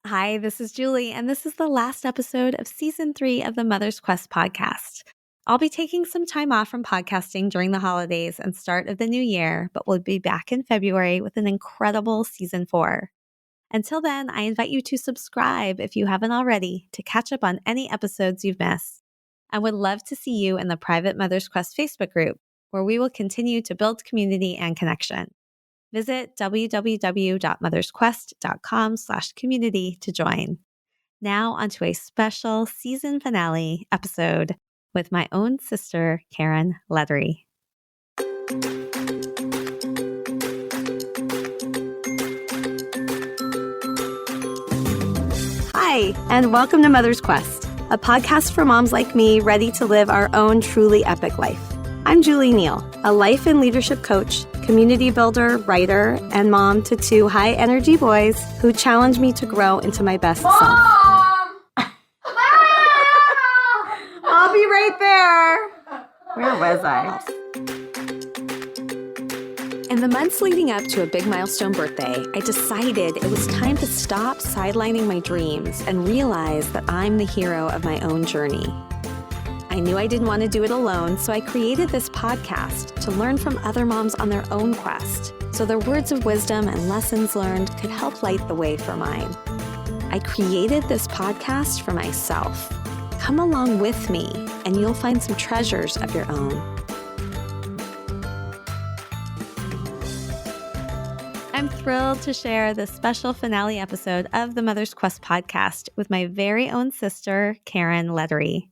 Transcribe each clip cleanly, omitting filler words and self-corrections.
Hi, this is Julie, and this is the last episode of Season 3 of the Mother's Quest podcast. I'll be taking some time off from podcasting during the holidays and start of the new year, but we'll be back in February with an incredible Season 4. Until then, I invite you to subscribe if you haven't already to catch up on any episodes you've missed. I would love to see you in the private Mother's Quest Facebook group, where we will continue to build community and connection. Visit www.mothersquest.com/community to join. Now onto a special season finale episode with my own sister, Caren Lettiere. Hi, and welcome to Mother's Quest, a podcast for moms like me ready to live our own truly epic life. I'm Julie Neal, a life and leadership coach, community builder, writer, and mom to 2 high-energy boys who challenge me to grow into my best self. I'll be right there. Where was I? In the months leading up to a big milestone birthday, I decided it was time to stop sidelining my dreams and realize that I'm the hero of my own journey. I knew I didn't want to do it alone, so I created this podcast to learn from other moms on their own quest, so their words of wisdom and lessons learned could help light the way for mine. I created this podcast for myself. Come along with me, and you'll find some treasures of your own. I'm thrilled to share this special finale episode of the Mother's Quest podcast with my very own sister, Caren Lettiere.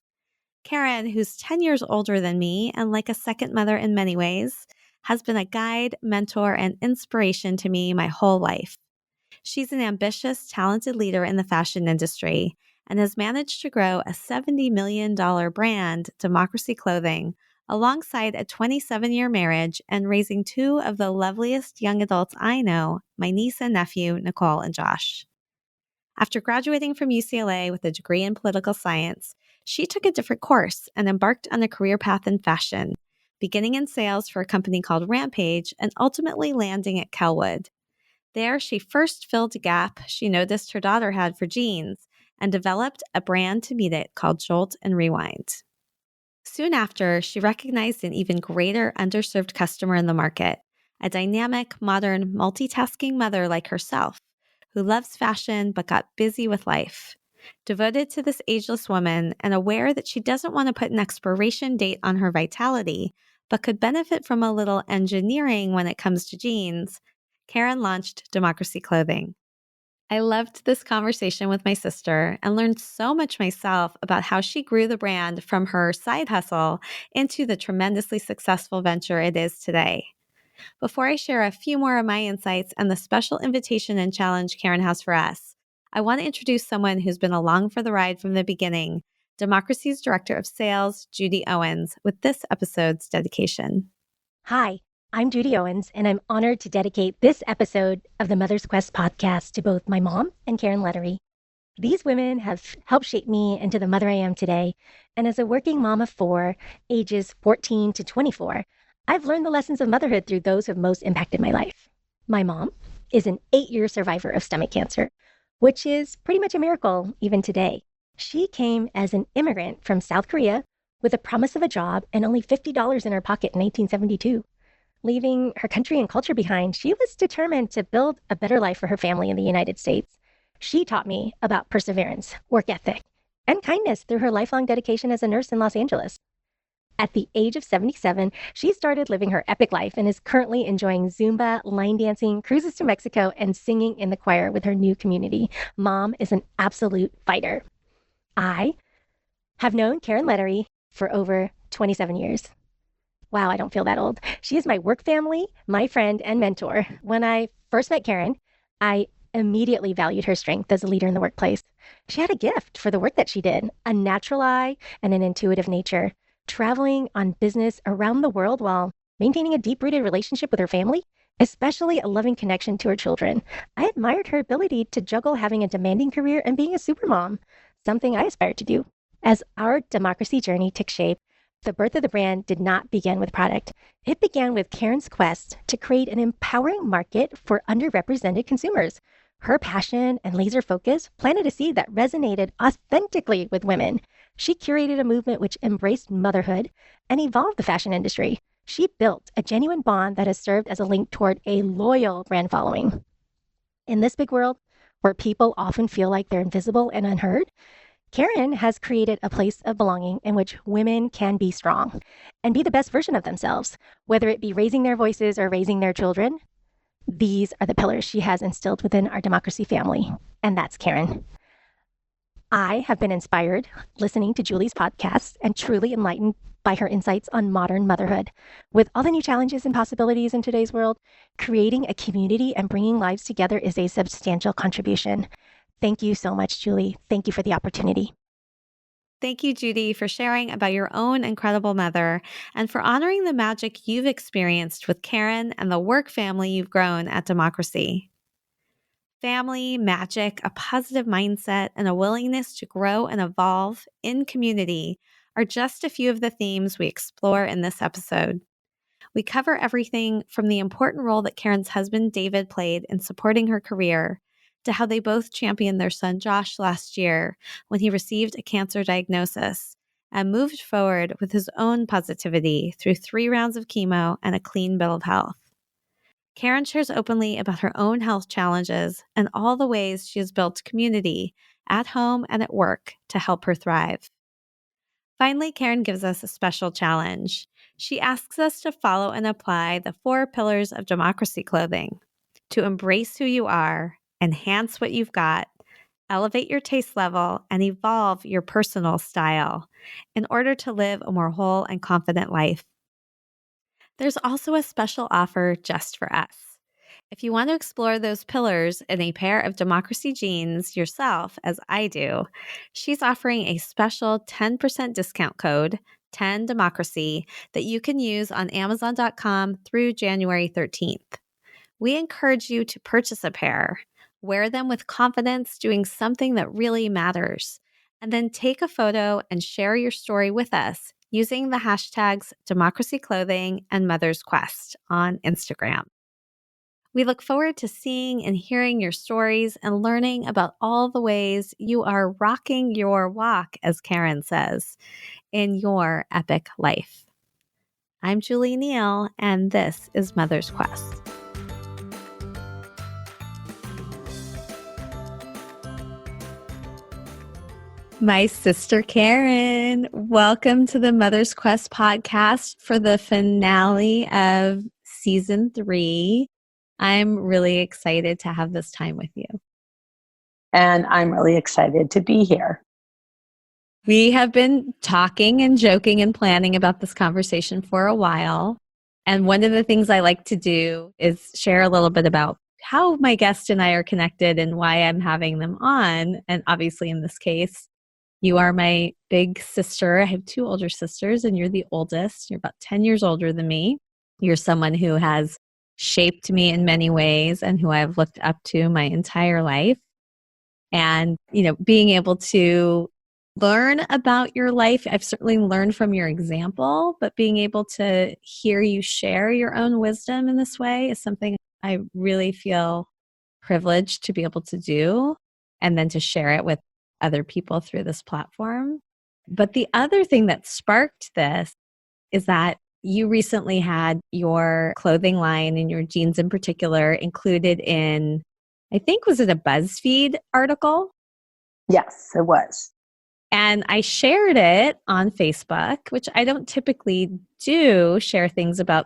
Caren, who's 10 years older than me and like a second mother in many ways, has been a guide, mentor, and inspiration to me my whole life. She's an ambitious, talented leader in the fashion industry and has managed to grow a $70 million brand, Democracy Clothing, alongside a 27-year marriage and raising 2 of the loveliest young adults I know, my niece and nephew, Nicole and Josh. After graduating from UCLA with a degree in political science, she took a different course and embarked on a career path in fashion, beginning in sales for a company called Rampage and ultimately landing at Kellwood. There, she first filled a gap she noticed her daughter had for jeans and developed a brand to meet it called Jolt and Rewind. Soon after, she recognized an even greater underserved customer in the market, a dynamic, modern, multitasking mother like herself, who loves fashion but got busy with life. Devoted to this ageless woman and aware that she doesn't want to put an expiration date on her vitality, but could benefit from a little engineering when it comes to jeans, Caren launched Democracy Clothing. I loved this conversation with my sister and learned so much myself about how she grew the brand from her side hustle into the tremendously successful venture it is today. Before I share a few more of my insights and the special invitation and challenge Caren has for us, I want to introduce someone who's been along for the ride from the beginning, Democracy's Director of Sales, Judy Owens, with this episode's dedication. Hi, I'm Judy Owens, and I'm honored to dedicate this episode of the Mother's Quest podcast to both my mom and Caren Lettiere. These women have helped shape me into the mother I am today, and as a working mom of 4, ages 14 to 24, I've learned the lessons of motherhood through those who have most impacted my life. My mom is an 8-year survivor of stomach cancer, which is pretty much a miracle even today. She came as an immigrant from South Korea with a promise of a job and only $50 in her pocket in 1972. Leaving her country and culture behind, she was determined to build a better life for her family in the United States. She taught me about perseverance, work ethic, and kindness through her lifelong dedication as a nurse in Los Angeles. At the age of 77, she started living her epic life and is currently enjoying Zumba, line dancing, cruises to Mexico, and singing in the choir with her new community. Mom is an absolute fighter. I have known Caren Lettiere for over 27 years. Wow, I don't feel that old. She is my work family, my friend, and mentor. When I first met Caren, I immediately valued her strength as a leader in the workplace. She had a gift for the work that she did, a natural eye and an intuitive nature. Traveling on business around the world while maintaining a deep-rooted relationship with her family, especially a loving connection to her children. I admired her ability to juggle having a demanding career and being a supermom, something I aspire to do. As our democracy journey took shape, the birth of the brand did not begin with product. It began with Caren's quest to create an empowering market for underrepresented consumers. Her passion and laser focus planted a seed that resonated authentically with women. She curated a movement which embraced motherhood and evolved the fashion industry. She built a genuine bond that has served as a link toward a loyal brand following. In this big world, where people often feel like they're invisible and unheard, Caren has created a place of belonging in which women can be strong and be the best version of themselves, whether it be raising their voices or raising their children. These are the pillars she has instilled within our democracy family, and that's Caren. I have been inspired listening to Julie's podcast and truly enlightened by her insights on modern motherhood. With all the new challenges and possibilities in today's world, creating a community and bringing lives together is a substantial contribution. Thank you so much, Julie. Thank you for the opportunity. Thank you, Judy, for sharing about your own incredible mother and for honoring the magic you've experienced with Caren and the work family you've grown at Democracy. Family, magic, a positive mindset, and a willingness to grow and evolve in community are just a few of the themes we explore in this episode. We cover everything from the important role that Caren's husband, David, played in supporting her career to how they both championed their son, Josh, last year when he received a cancer diagnosis and moved forward with his own positivity through 3 rounds of chemo and a clean bill of health. Caren shares openly about her own health challenges and all the ways she has built community at home and at work to help her thrive. Finally, Caren gives us a special challenge. She asks us to follow and apply the 4 pillars of democracy clothing to embrace who you are, enhance what you've got, elevate your taste level, and evolve your personal style in order to live a more whole and confident life. There's also a special offer just for us. If you want to explore those pillars in a pair of Democracy jeans yourself, as I do, she's offering a special 10% discount code, 10Democracy, that you can use on Amazon.com through January 13th. We encourage you to purchase a pair, wear them with confidence, doing something that really matters, and then take a photo and share your story with us using the hashtags Democracy Clothing and Mother's Quest on Instagram. We look forward to seeing and hearing your stories and learning about all the ways you are rocking your walk, as Caren says, in your epic life. I'm Julie Neal, and this is Mother's Quest. My sister Caren, welcome to the Mother's Quest podcast for the finale of season 3. I'm really excited to have this time with you. And I'm really excited to be here. We have been talking and joking and planning about this conversation for a while. And one of the things I like to do is share a little bit about how my guest and I are connected and why I'm having them on. And obviously in this case, you are my big sister. I have 2 older sisters and you're the oldest. You're about 10 years older than me. You're someone who has shaped me in many ways and who I've looked up to my entire life. And, being able to learn about your life, I've certainly learned from your example, but being able to hear you share your own wisdom in this way is something I really feel privileged to be able to do and then to share it with other people through this platform. But the other thing that sparked this is that you recently had your clothing line and your jeans in particular included in, I think, was it a BuzzFeed article? Yes, it was. And I shared it on Facebook, which I don't typically do, share things about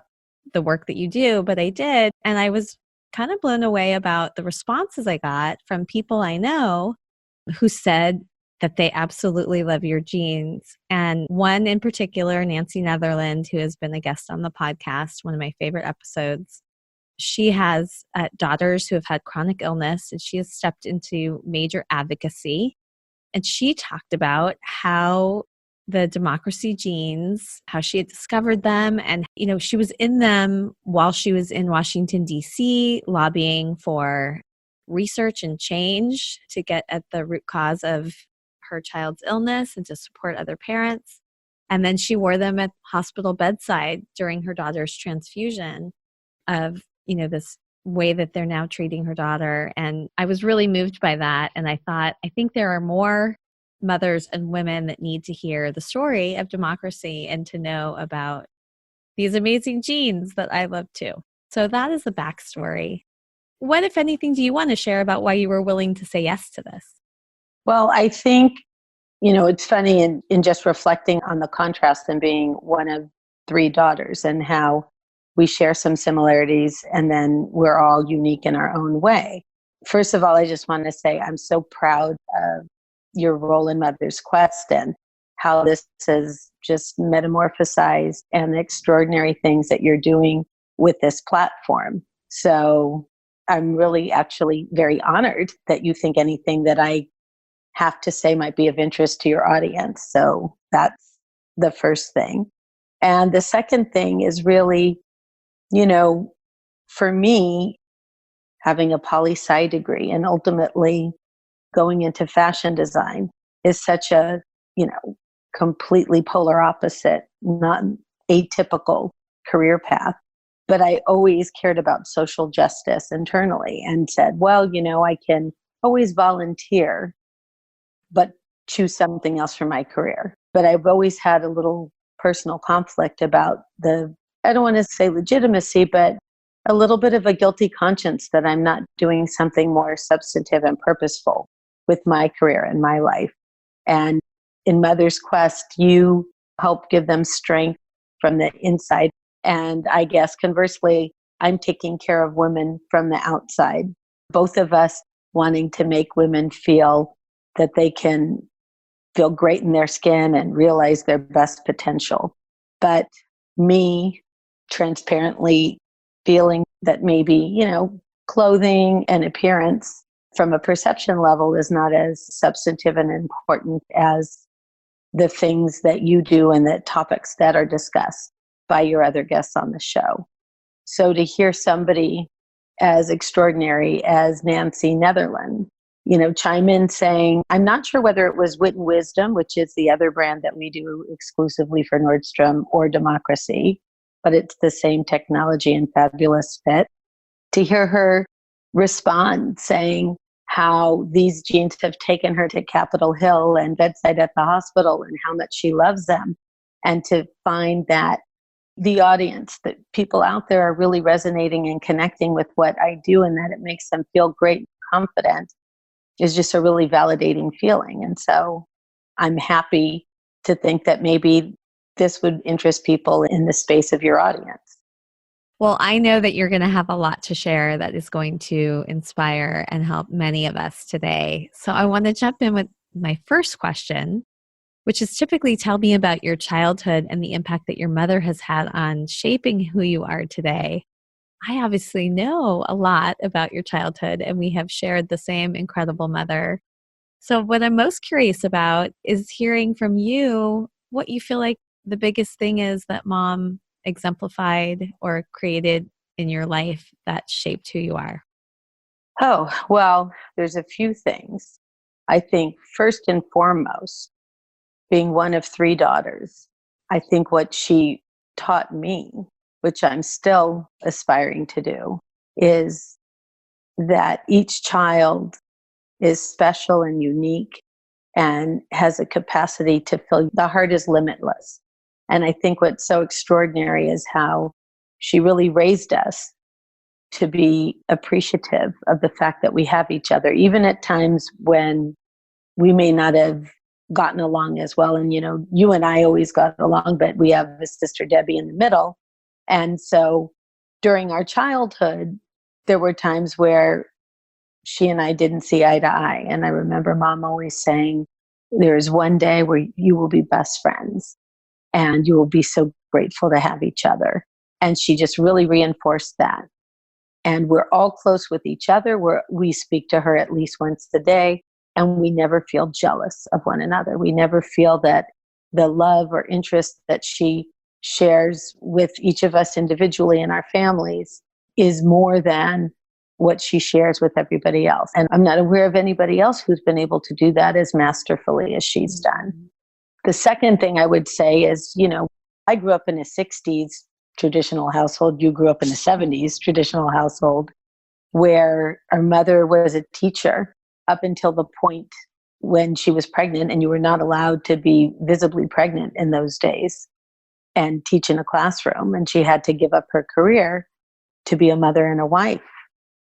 the work that you do, but I did. And I was kind of blown away about the responses I got from people I know who said that they absolutely love your jeans. And one in particular, Nancy Netherland, who has been a guest on the podcast, one of my favorite episodes, she has daughters who have had chronic illness, and she has stepped into major advocacy. And she talked about how the Democracy jeans, how she had discovered them. And, she was in them while she was in Washington, D.C., lobbying for research and change to get at the root cause of her child's illness and to support other parents. And then she wore them at hospital bedside during her daughter's transfusion of, this way that they're now treating her daughter. And I was really moved by that. And I thought, I think there are more mothers and women that need to hear the story of democracy and to know about these amazing genes that I love too. So that is the backstory. What, if anything, do you want to share about why you were willing to say yes to this? Well, I think, it's funny in just reflecting on the contrast and being one of three daughters and how we share some similarities and then we're all unique in our own way. First of all, I just want to say I'm so proud of your role in Mother's Quest and how this has just metamorphosized and the extraordinary things that you're doing with this platform. So I'm really actually very honored that you think anything that I have to say might be of interest to your audience. So that's the first thing. And the second thing is really, for me, having a poli-sci degree and ultimately going into fashion design is such a, completely polar opposite, not atypical career path. But I always cared about social justice internally and said, well, I can always volunteer, but choose something else for my career. But I've always had a little personal conflict about I don't want to say legitimacy, but a little bit of a guilty conscience that I'm not doing something more substantive and purposeful with my career and my life. And in Mother's Quest, you help give them strength from the inside. And I guess conversely, I'm taking care of women from the outside. Both of us wanting to make women feel that they can feel great in their skin and realize their best potential. But me transparently feeling that maybe, clothing and appearance from a perception level is not as substantive and important as the things that you do and the topics that are discussed by your other guests on the show. So to hear somebody as extraordinary as Nancy Netherland, chime in saying, I'm not sure whether it was Wit and Wisdom, which is the other brand that we do exclusively for Nordstrom, or Democracy, but it's the same technology and fabulous fit. To hear her respond saying how these genes have taken her to Capitol Hill and bedside at the hospital and how much she loves them. And to find that the audience, that people out there are really resonating and connecting with what I do and that it makes them feel great and confident is just a really validating feeling. And so I'm happy to think that maybe this would interest people in the space of your audience. Well, I know that you're going to have a lot to share that is going to inspire and help many of us today. So I want to jump in with my first question, which is typically tell me about your childhood and the impact that your mother has had on shaping who you are today. I obviously know a lot about your childhood, and we have shared the same incredible mother. So what I'm most curious about is hearing from you what you feel like the biggest thing is that mom exemplified or created in your life that shaped who you are. Oh, well, there's a few things. I think first and foremost, being one of three daughters, I think what she taught me, which I'm still aspiring to do, is that each child is special and unique and has a capacity to feel the heart is limitless. And I think what's so extraordinary is how she really raised us to be appreciative of the fact that we have each other, even at times when we may not have gotten along as well. And, you and I always got along, but we have a sister, Debbie, in the middle. And so during our childhood, there were times where she and I didn't see eye to eye. And I remember mom always saying, there's one day where you will be best friends and you will be so grateful to have each other. And she just really reinforced that. And we're all close with each other. We speak to her at least once a day, and we never feel jealous of one another. We never feel that the love or interest that she shares with each of us individually in our families is more than what she shares with everybody else. And I'm not aware of anybody else who's been able to do that as masterfully as she's done. The second thing I would say is, I grew up in a 60s traditional household. You grew up in a 70s traditional household. where our mother was a teacher up until the point when she was pregnant, and you were not allowed to be visibly pregnant in those days and teach in a classroom. And she had to give up her career to be a mother and a wife.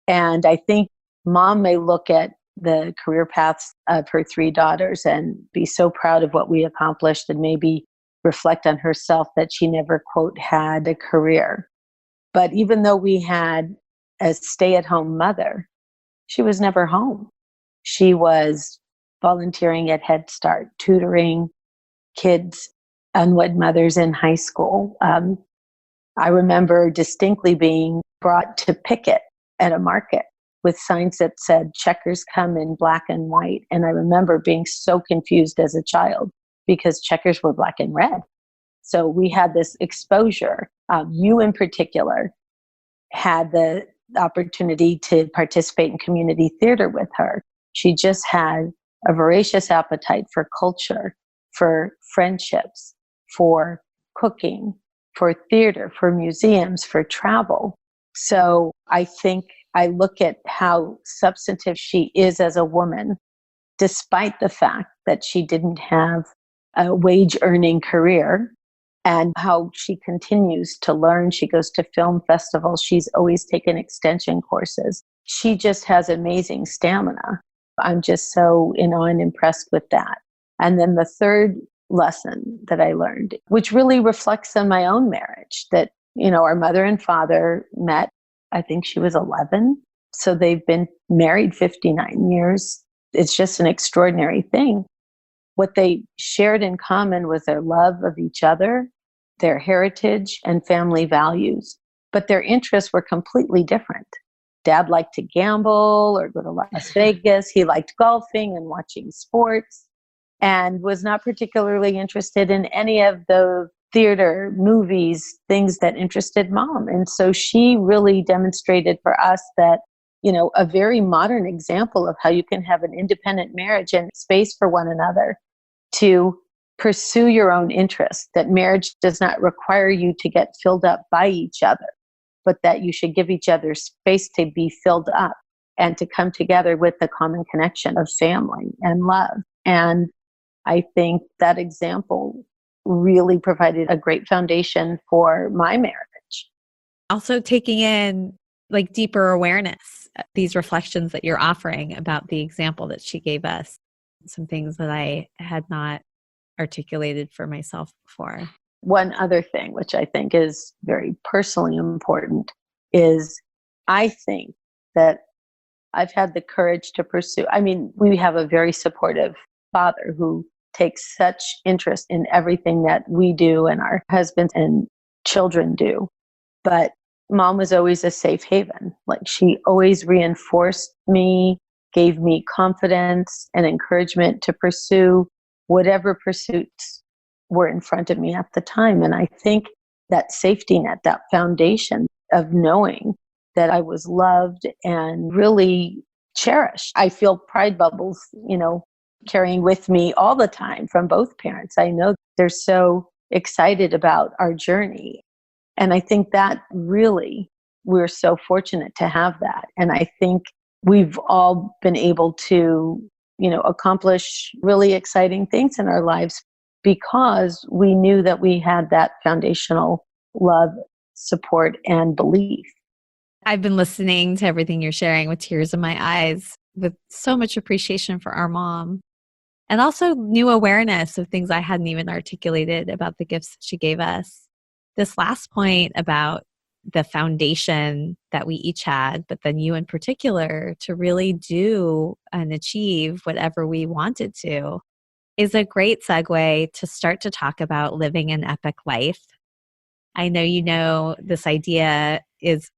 And I think mom may look at the career paths of her three daughters and be so proud of what we accomplished, and maybe reflect on herself that she never, quote, had a career. But even though we had a stay-at-home mother, she was never home. She was volunteering at Head Start, tutoring kids, unwed mothers in high school. I remember distinctly being brought to picket at a market with signs that said checkers come in black and white. And I remember being so confused as a child because checkers were black and red. So we had this exposure. You in particular had the opportunity to participate in community theater with her. She just had a voracious appetite for culture, for friendships, for cooking, for theater, for museums, for travel. So I think I look at how substantive she is as a woman, despite the fact that she didn't have a wage earning career, and how she continues to learn. She goes to film festivals. She's always taken extension courses. She just has amazing stamina. I'm just so in awe and impressed with that. And then the third lesson that I learned, which really reflects on my own marriage, that, our mother and father met, I think she was 11. So they've been married 59 years. It's just an extraordinary thing. What they shared in common was their love of each other, their heritage, and family values. But their interests were completely different. Dad liked to gamble or go to Las Vegas. He liked golfing and watching sports, and was not particularly interested in any of the theater, movies, things that interested mom. And so she really demonstrated for us that, a very modern example of how you can have an independent marriage and space for one another to pursue your own interests, that marriage does not require you to get filled up by each other, but that you should give each other space to be filled up and to come together with the common connection of family and love. And I think that example really provided a great foundation for my marriage. Also taking in like deeper awareness, these reflections that you're offering about the example that she gave us, some things that I had not articulated for myself before. One other thing, which I think is very personally important, is I think that I've had the courage to pursue. We have a very supportive father who takes such interest in everything that we do and our husbands and children do. But mom was always a safe haven. Like, she always reinforced me, gave me confidence and encouragement to pursue whatever pursuits were in front of me at the time. And I think that safety net, that foundation of knowing that I was loved and really cherished. I feel pride bubbles, carrying with me all the time from both parents. I know they're so excited about our journey. And I think that really, we're so fortunate to have that. And I think we've all been able to, accomplish really exciting things in our lives because we knew that we had that foundational love, support, and belief. I've been listening to everything you're sharing with tears in my eyes, with so much appreciation for our mom, and also new awareness of things I hadn't even articulated about the gifts that she gave us. This last point about the foundation that we each had, but then you in particular, to really do and achieve whatever we wanted to, is a great segue to start to talk about living an epic life. I know this idea is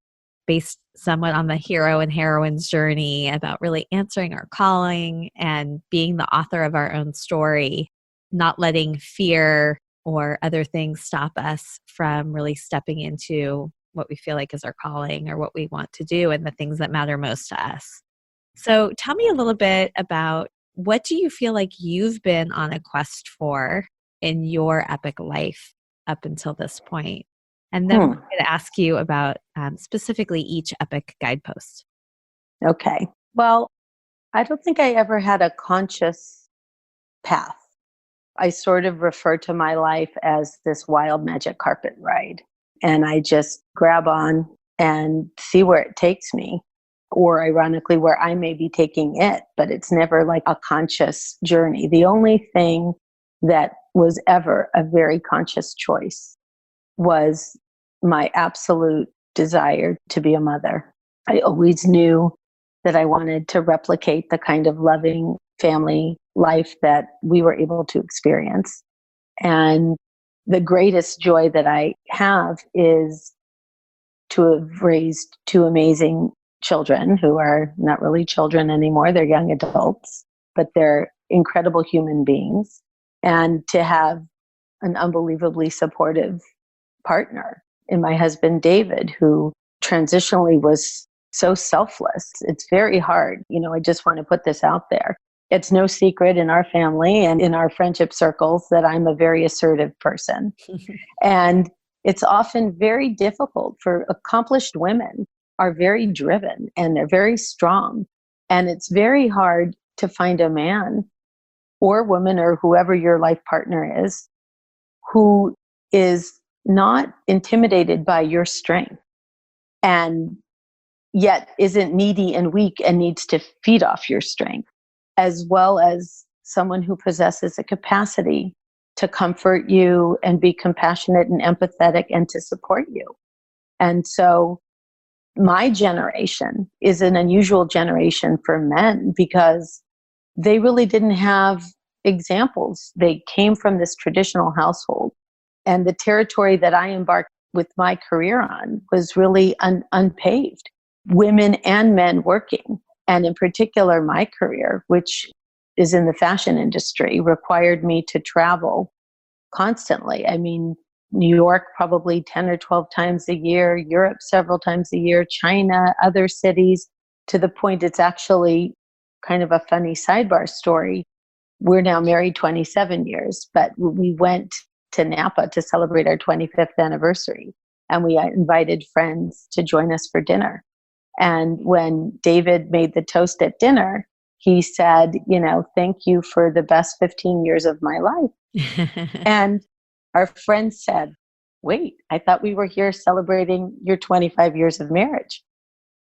based somewhat on the hero and heroine's journey about really answering our calling and being the author of our own story, not letting fear or other things stop us from really stepping into what we feel like is our calling or what we want to do and the things that matter most to us. So tell me a little bit about, what do you feel like you've been on a quest for in your epic life up until this point? And then I'm going to ask you about specifically each epic guidepost. Okay. Well, I don't think I ever had a conscious path. I sort of refer to my life as this wild magic carpet ride. And I just grab on and see where it takes me, or ironically, where I may be taking it, but it's never like a conscious journey. The only thing that was ever a very conscious choice was my absolute desire to be a mother. I always knew that I wanted to replicate the kind of loving family life that we were able to experience. And the greatest joy that I have is to have raised two amazing children who are not really children anymore. They're young adults, but they're incredible human beings. And to have an unbelievably supportive partner in my husband, David, who transitionally was so selfless. It's very hard. I just want to put this out there. It's no secret in our family and in our friendship circles that I'm a very assertive person. And it's often very difficult for accomplished women are very driven and they're very strong. And it's very hard to find a man or woman or whoever your life partner is who is not intimidated by your strength and yet isn't needy and weak and needs to feed off your strength, as well as someone who possesses a capacity to comfort you and be compassionate and empathetic and to support you. And so my generation is an unusual generation for men because they really didn't have examples. They came from this traditional household. And the territory that I embarked with my career on was really unpaved. Women and men working, and in particular my career, which is in the fashion industry, required me to travel constantly. I mean, New York probably 10 or 12 times a year, Europe several times a year, China, other cities, to the point it's actually kind of a funny sidebar story. We're now married 27 years, but we went to Napa to celebrate our 25th anniversary. And we invited friends to join us for dinner. And when David made the toast at dinner, he said, thank you for the best 15 years of my life. And our friend said, wait, I thought we were here celebrating your 25 years of marriage.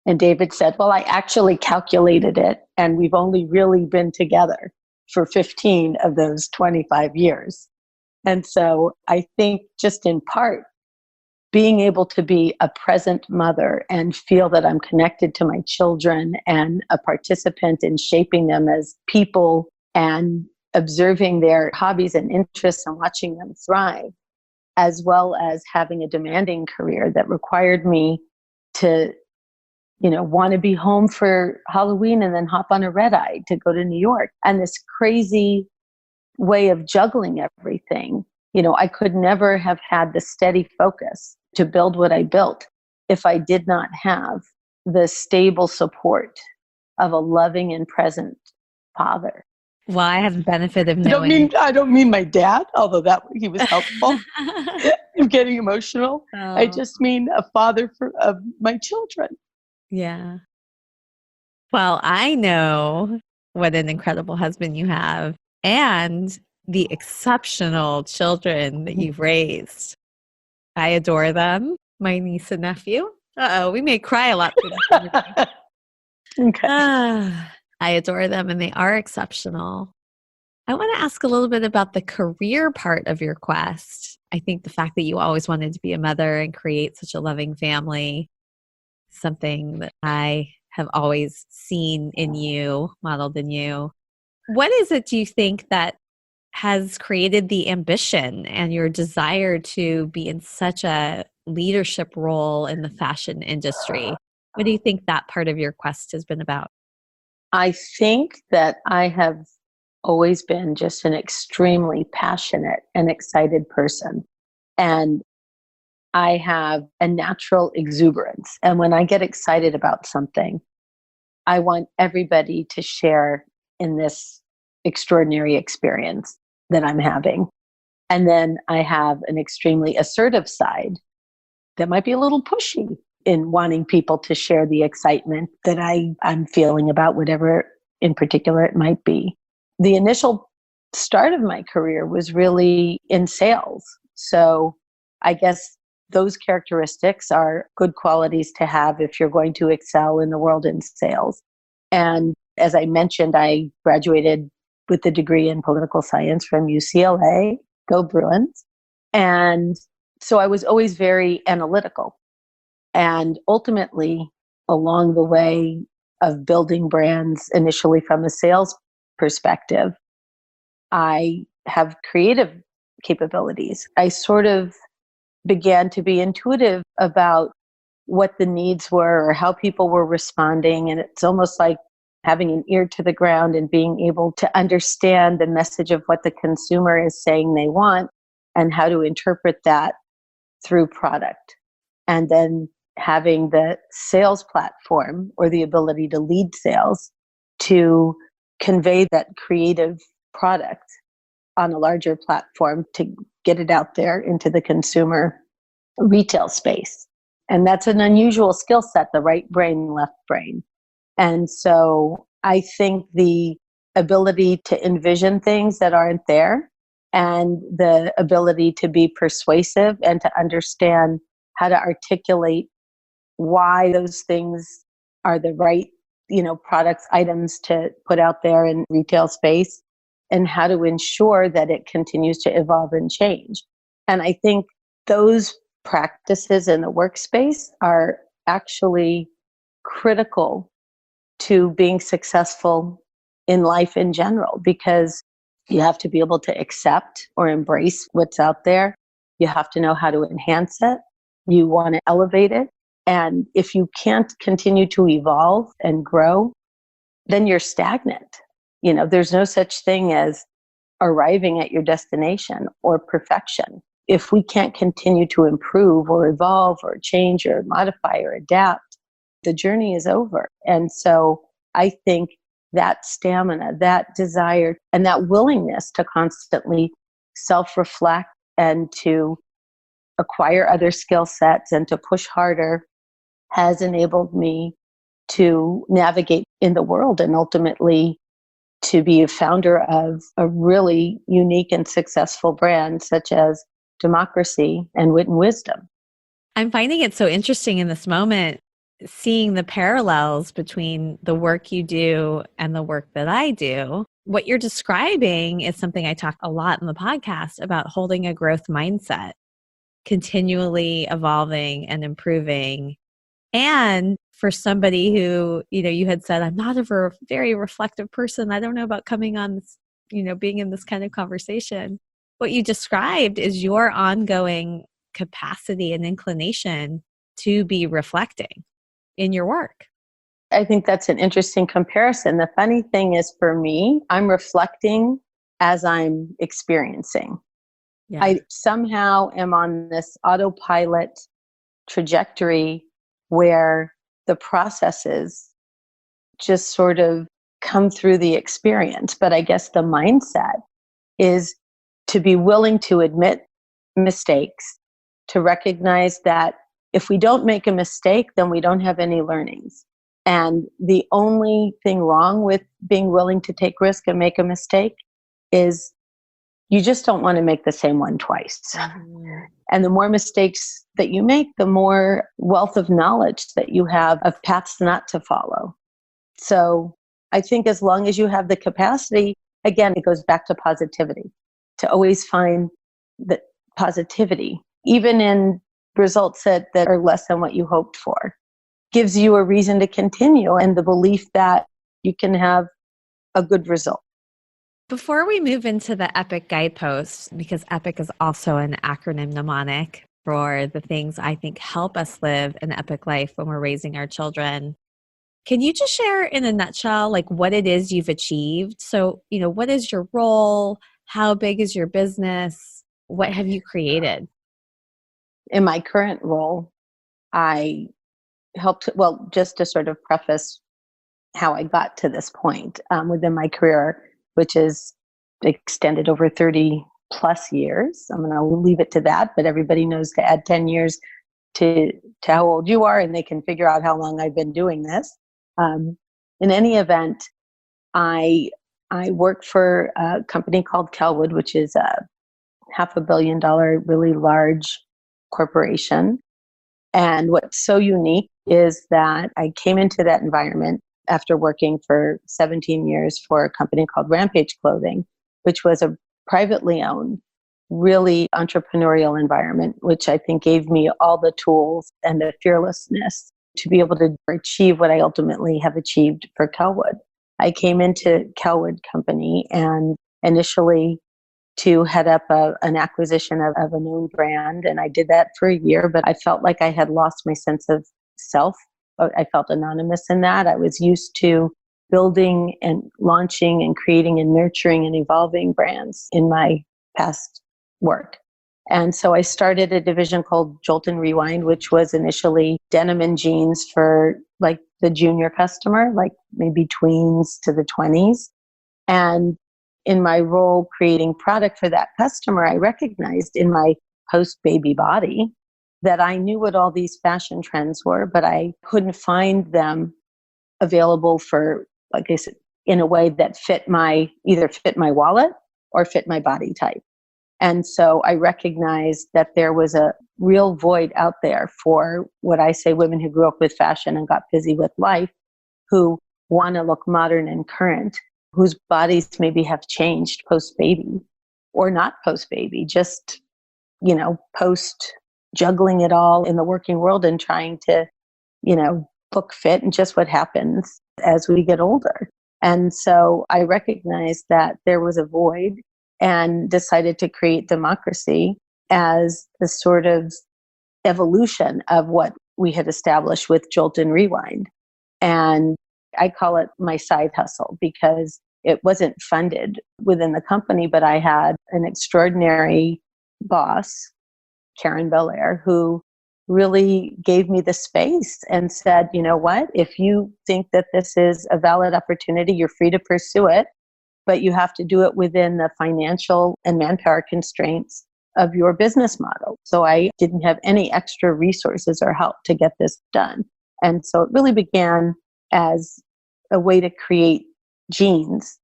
And David said, well, I actually calculated it, and we've only really been together for 15 of those 25 years. And so I think just in part, being able to be a present mother and feel that I'm connected to my children and a participant in shaping them as people and observing their hobbies and interests and watching them thrive, as well as having a demanding career that required me to, want to be home for Halloween and then hop on a red eye to go to New York. And this crazy way of juggling everything. I could never have had the steady focus to build what I built if I did not have the stable support of a loving and present father. Well, I have the benefit of knowing. I don't mean my dad, although he was helpful. I'm getting emotional. Oh. I just mean a father of my children. Yeah. Well, I know what an incredible husband you have and the exceptional children that you've raised. I adore them, my niece and nephew. We may cry a lot. Okay. I adore them and they are exceptional. I want to ask a little bit about the career part of your quest. I think the fact that you always wanted to be a mother and create such a loving family, something that I have always seen in you, modeled in you. What is it, do you think, that has created the ambition and your desire to be in such a leadership role in the fashion industry? What do you think that part of your quest has been about? I think that I have always been just an extremely passionate and excited person. And I have a natural exuberance. And when I get excited about something, I want everybody to share in this extraordinary experience that I'm having. And then I have an extremely assertive side that might be a little pushy in wanting people to share the excitement that I'm feeling about whatever in particular it might be. The initial start of my career was really in sales. So I guess those characteristics are good qualities to have if you're going to excel in the world in sales. And as I mentioned, I graduated with a degree in political science from UCLA, go Bruins. And so I was always very analytical. And ultimately, along the way of building brands, initially from a sales perspective, I have creative capabilities. I sort of began to be intuitive about what the needs were or how people were responding. And it's almost like having an ear to the ground and being able to understand the message of what the consumer is saying they want and how to interpret that through product. And then having the sales platform or the ability to lead sales to convey that creative product on a larger platform to get it out there into the consumer retail space. And that's an unusual skill set, the right brain, left brain. And so I think the ability to envision things that aren't there and the ability to be persuasive and to understand how to articulate why those things are the right, products, items to put out there in retail space and how to ensure that it continues to evolve and change. And I think those practices in the workspace are actually critical to being successful in life in general, because you have to be able to accept or embrace what's out there. You have to know how to enhance it. You want to elevate it. And if you can't continue to evolve and grow, then you're stagnant. There's no such thing as arriving at your destination or perfection. If we can't continue to improve or evolve or change or modify or adapt, the journey is over. And so I think that stamina, that desire, and that willingness to constantly self-reflect and to acquire other skill sets and to push harder has enabled me to navigate in the world and ultimately to be a founder of a really unique and successful brand such as Democracy and Wit and Wisdom. I'm finding it so interesting in this moment, seeing the parallels between the work you do and the work that I do. What you're describing is something I talk a lot in the podcast about, holding a growth mindset, continually evolving and improving. And for somebody who, you had said, I'm not a very reflective person. I don't know about coming on this, being in this kind of conversation. What you described is your ongoing capacity and inclination to be reflecting in your work. I think that's an interesting comparison. The funny thing is, for me, I'm reflecting as I'm experiencing. Yeah. I somehow am on this autopilot trajectory where the processes just sort of come through the experience. But I guess the mindset is to be willing to admit mistakes, to recognize that if we don't make a mistake, then we don't have any learnings. And the only thing wrong with being willing to take risk and make a mistake is you just don't want to make the same one twice. Mm-hmm. And the more mistakes that you make, the more wealth of knowledge that you have of paths not to follow. So I think as long as you have the capacity, again, it goes back to positivity, to always find the positivity, even in results that are less than what you hoped for, gives you a reason to continue and the belief that you can have a good result. Before we move into the EPIC guideposts, because EPIC is also an acronym mnemonic for the things I think help us live an epic life when we're raising our children, can you just share in a nutshell, like what it is you've achieved? So, what is your role? How big is your business? What have you created? In my current role, I helped, just to sort of preface how I got to this point within my career, which is extended over 30 plus years. I'm going to leave it to that, but everybody knows to add 10 years to how old you are, and they can figure out how long I've been doing this. In any event, I work for a company called Kellwood, which is a $500 million, really large corporation. And what's so unique is that I came into that environment after working for 17 years for a company called Rampage Clothing, which was a privately owned, really entrepreneurial environment, which I think gave me all the tools and the fearlessness to be able to achieve what I ultimately have achieved for Kellwood. I came into Kellwood Company and initially to head up an acquisition of a known brand. And I did that for a year, but I felt like I had lost my sense of self. I felt anonymous in that. I was used to building and launching and creating and nurturing and evolving brands in my past work. And so I started a division called Jolt and Rewind, which was initially denim and jeans for like the junior customer, like maybe tweens to the 20s. And in my role creating product for that customer, I recognized in my post-baby body that I knew what all these fashion trends were, but I couldn't find them available for, like I said, in a way that either fit my wallet or fit my body type. And so I recognized that there was a real void out there for what I say women who grew up with fashion and got busy with life, who want to look modern and current, whose bodies maybe have changed post-baby or not post-baby, just, post juggling it all in the working world and trying to, book fit and just what happens as we get older. And so I recognized that there was a void and decided to create democracy as the sort of evolution of what we had established with Jolt and Rewind. And I call it my side hustle because it wasn't funded within the company, but I had an extraordinary boss, Caren who really gave me the space and said, you know what, if you think that this is a valid opportunity, you're free to pursue it, but you have to do it within the financial and manpower constraints of your business model. So I didn't have any extra resources or help to get this done. And so it really began as a way to create jeans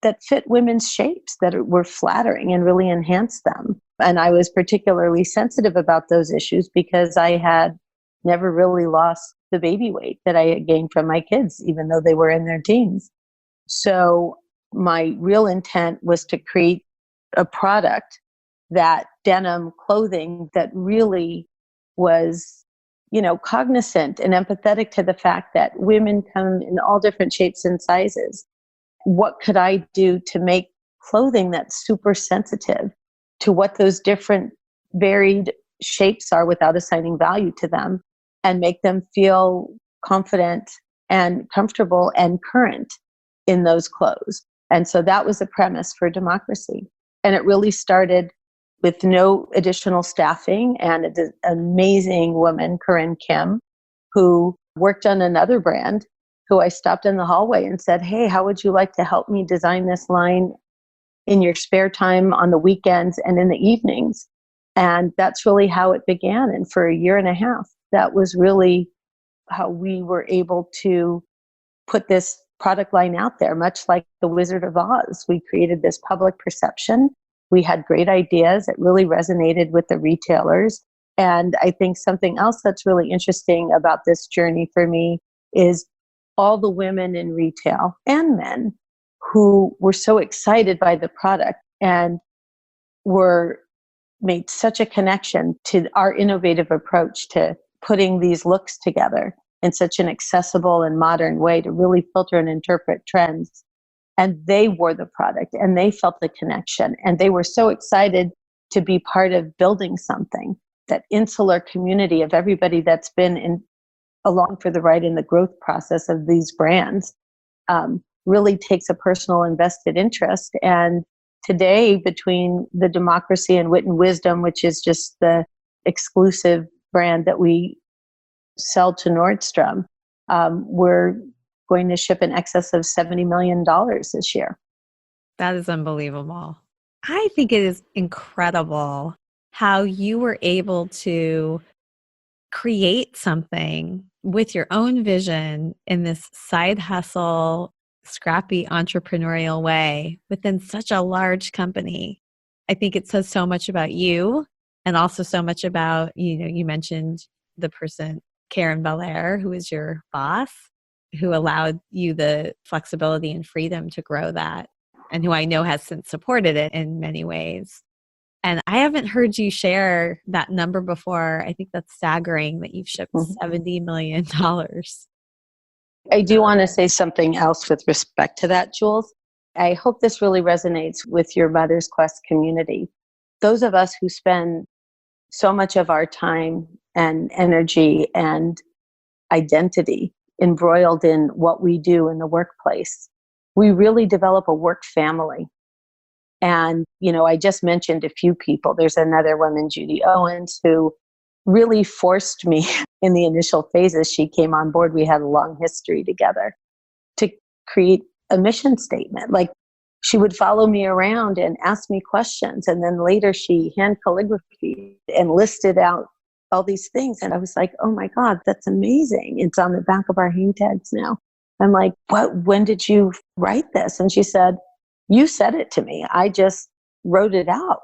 that fit women's shapes, that were flattering and really enhanced them. And I was particularly sensitive about those issues because I had never really lost the baby weight that I had gained from my kids, even though they were in their teens. So my real intent was to create a product, that denim clothing that really was, cognizant and empathetic to the fact that women come in all different shapes and sizes. What could I do to make clothing that's super sensitive to what those different varied shapes are without assigning value to them, and make them feel confident and comfortable and current in those clothes? And so that was the premise for democracy. And it really started with no additional staffing and an amazing woman, Caren Kim, who worked on another brand, who I stopped in the hallway and said, hey, how would you like to help me design this line in your spare time on the weekends and in the evenings? And that's really how it began. And for a year and a half, that was really how we were able to put this product line out there, much like the Wizard of Oz. We created this public perception. We had great ideas. It really resonated with the retailers. And I think something else that's really interesting about this journey for me is all the women in retail and men who were so excited by the product and made such a connection to our innovative approach to putting these looks together in such an accessible and modern way to really filter and interpret trends. And they wore the product and they felt the connection. And they were so excited to be part of building something. That insular community of everybody that's been along for the ride in the growth process of these brands really takes a personal invested interest. And today, between the Democracy and Wit and Wisdom, which is just the exclusive brand that we sell to Nordstrom, we're going to ship in excess of $70 million this year. That is unbelievable. I think it is incredible how you were able to create something with your own vision in this side hustle, scrappy entrepreneurial way within such a large company. I think it says so much about you and also so much about, you mentioned the person, Caren Belair, who is your boss, who allowed you the flexibility and freedom to grow that, and who I know has since supported it in many ways. And I haven't heard you share that number before. I think that's staggering that you've shipped $70 million. I do want to say something else with respect to that, Jules. I hope this really resonates with your Mother's Quest community. Those of us who spend so much of our time and energy and identity embroiled in what we do in the workplace, we really develop a work family. And, I just mentioned a few people. There's another woman, Judy Owens, who really forced me in the initial phases. She came on board. We had a long history together to create a mission statement. Like, she would follow me around and ask me questions. And then later she hand calligraphy and listed out all these things. And I was like, oh my God, that's amazing. It's on the back of our hang tags now. I'm like, when did you write this? And she said, you said it to me. I just wrote it out.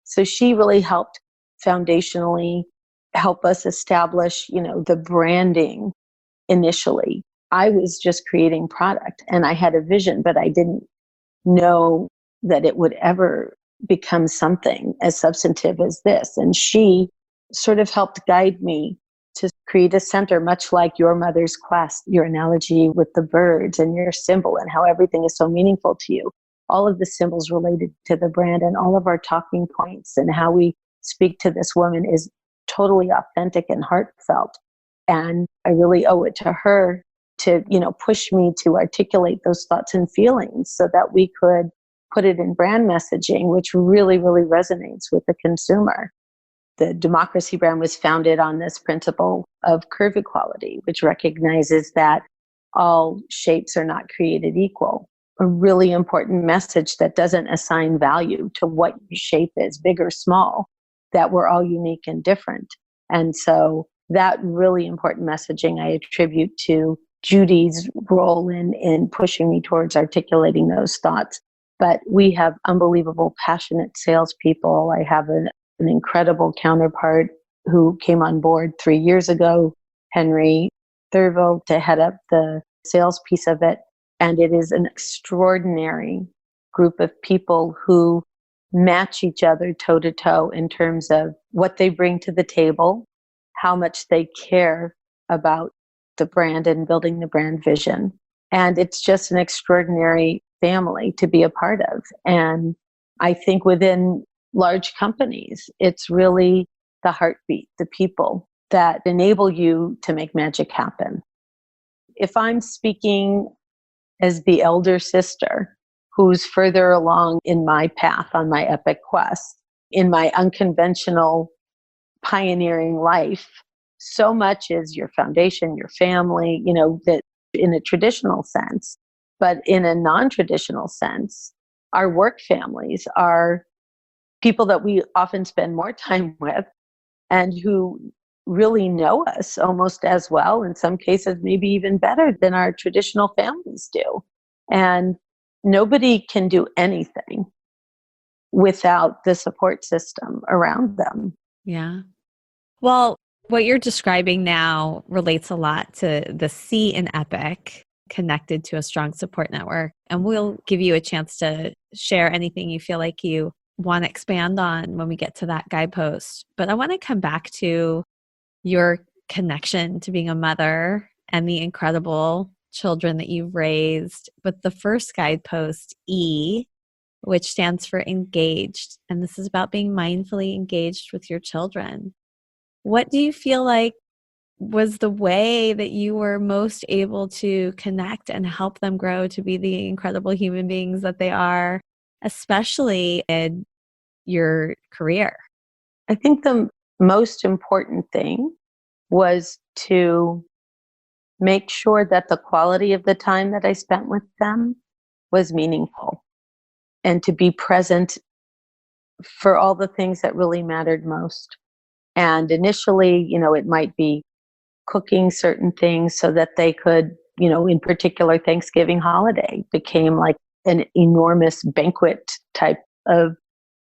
So she really helped foundationally help us establish, the branding initially. I was just creating product and I had a vision, but I didn't know that it would ever become something as substantive as this. And she sort of helped guide me to create a center, much like your Mother's Quest, your analogy with the birds and your symbol and how everything is so meaningful to you. All of the symbols related to the brand and all of our talking points and how we speak to this woman is totally authentic and heartfelt. And I really owe it to her to, push me to articulate those thoughts and feelings so that we could put it in brand messaging, which really, really resonates with the consumer. The Democracy brand was founded on this principle of curve equality, which recognizes that all shapes are not created equal. A really important message that doesn't assign value to what your shape is, big or small, that we're all unique and different. And so that really important messaging I attribute to Judy's role in pushing me towards articulating those thoughts. But we have unbelievable, passionate salespeople. I have an incredible counterpart who came on board 3 years ago, Henry Thurville, to head up the sales piece of it. And it is an extraordinary group of people who match each other toe to toe in terms of what they bring to the table, how much they care about the brand and building the brand vision. And it's just an extraordinary family to be a part of. And I think within large companies, it's really the heartbeat, the people that enable you to make magic happen. If I'm speaking as the elder sister who's further along in my path on my epic quest, in my unconventional pioneering life, so much is your foundation, your family, that in a traditional sense. But in a non-traditional sense, our work families are people that we often spend more time with and who really know us almost as well, in some cases, maybe even better than our traditional families do. And nobody can do anything without the support system around them. Yeah. Well, what you're describing now relates a lot to the C in EPIC, connected to a strong support network. And we'll give you a chance to share anything you feel like you want to expand on when we get to that guidepost. But I want to come back to your connection to being a mother and the incredible children that you've raised with the first guidepost, E, which stands for engaged. And this is about being mindfully engaged with your children. What do you feel like was the way that you were most able to connect and help them grow to be the incredible human beings that they are, especially in your career? I think the most important thing was to make sure that the quality of the time that I spent with them was meaningful and to be present for all the things that really mattered most. And initially, it might be cooking certain things so that they could, in particular, Thanksgiving holiday became like an enormous banquet type of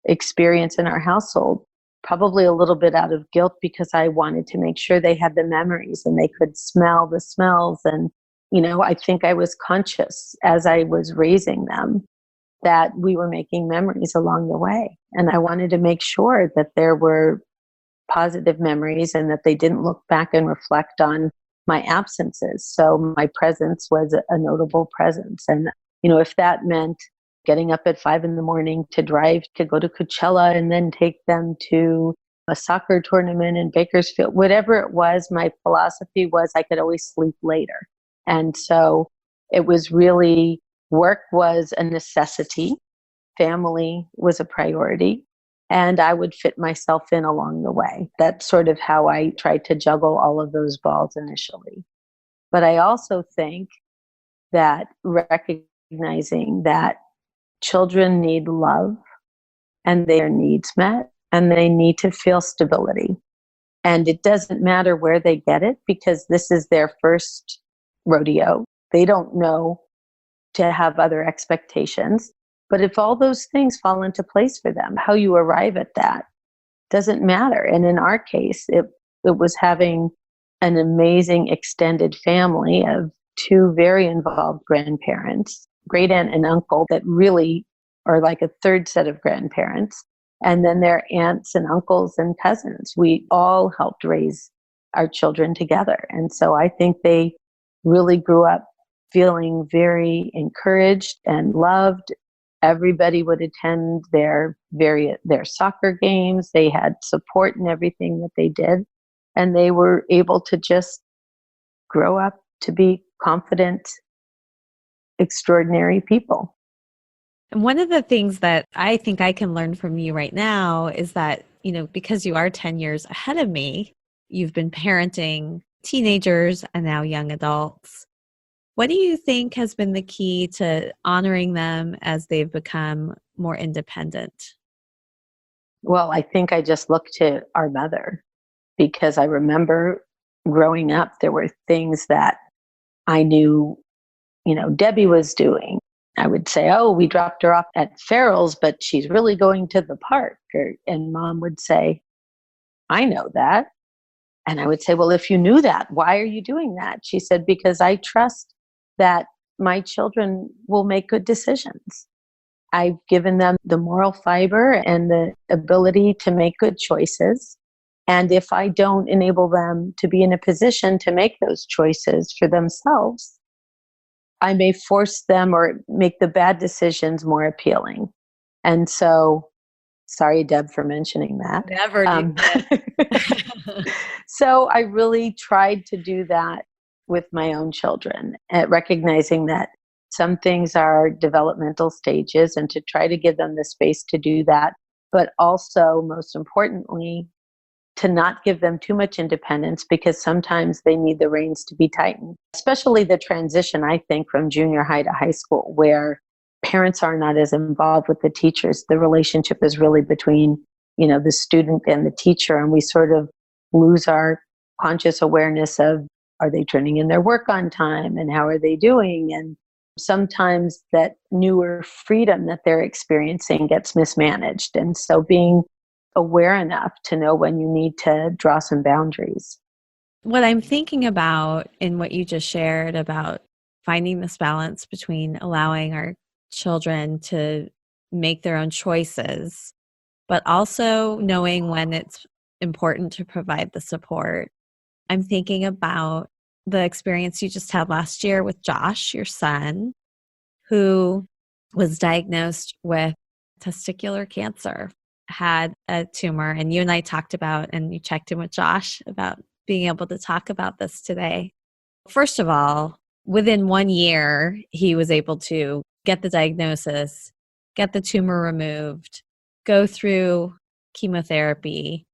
experience in our household. Probably a little bit out of guilt because I wanted to make sure they had the memories and they could smell the smells. And, I think I was conscious as I was raising them that we were making memories along the way. And I wanted to make sure that there were positive memories and that they didn't look back and reflect on my absences. So my presence was a notable presence. And, if that meant getting up at 5 a.m. to drive to go to Coachella and then take them to a soccer tournament in Bakersfield, whatever it was, my philosophy was I could always sleep later. And so it was really, work was a necessity. Family was a priority. And I would fit myself in along the way. That's sort of how I tried to juggle all of those balls initially. But I also think that recognizing that children need love and their needs met and they need to feel stability. And it doesn't matter where they get it because this is their first rodeo. They don't know to have other expectations. But if all those things fall into place for them, how you arrive at that doesn't matter. And in our case, it was having an amazing extended family of 2 very involved grandparents, great aunt and uncle that really are like a third set of grandparents, and then their aunts and uncles and cousins. We all helped raise our children together. And so I think they really grew up feeling very encouraged and loved. Everybody would attend their soccer games. They had support in everything that they did. And they were able to just grow up to be confident, extraordinary people. And one of the things that I think I can learn from you right now is that, because you are 10 years ahead of me, you've been parenting teenagers and now young adults. What do you think has been the key to honoring them as they've become more independent? Well, I think I just look to our mother because I remember growing up, there were things that I knew, Debbie was doing. I would say, oh, we dropped her off at Farrell's, but she's really going to the park. And Mom would say, I know that. And I would say, well, if you knew that, why are you doing that? She said, because I trust that my children will make good decisions. I've given them the moral fiber and the ability to make good choices. And if I don't enable them to be in a position to make those choices for themselves, I may force them or make the bad decisions more appealing. And so, sorry, Deb, for mentioning that. Never do So I really tried to do that with my own children, recognizing that some things are developmental stages and to try to give them the space to do that, but also, most importantly, to not give them too much independence because sometimes they need the reins to be tightened, especially the transition, I think, from junior high to high school, where parents are not as involved with the teachers. The relationship is really between, the student and the teacher, and we sort of lose our conscious awareness of, are they turning in their work on time and how are they doing? And sometimes that newer freedom that they're experiencing gets mismanaged. And so being aware enough to know when you need to draw some boundaries. What I'm thinking about in what you just shared about finding this balance between allowing our children to make their own choices, but also knowing when it's important to provide the support. I'm thinking about the experience you just had last year with Josh, your son, who was diagnosed with testicular cancer, had a tumor. And you and I talked about, and you checked in with Josh about being able to talk about this today. First of all, within 1 year, he was able to get the diagnosis, get the tumor removed, go through chemotherapy.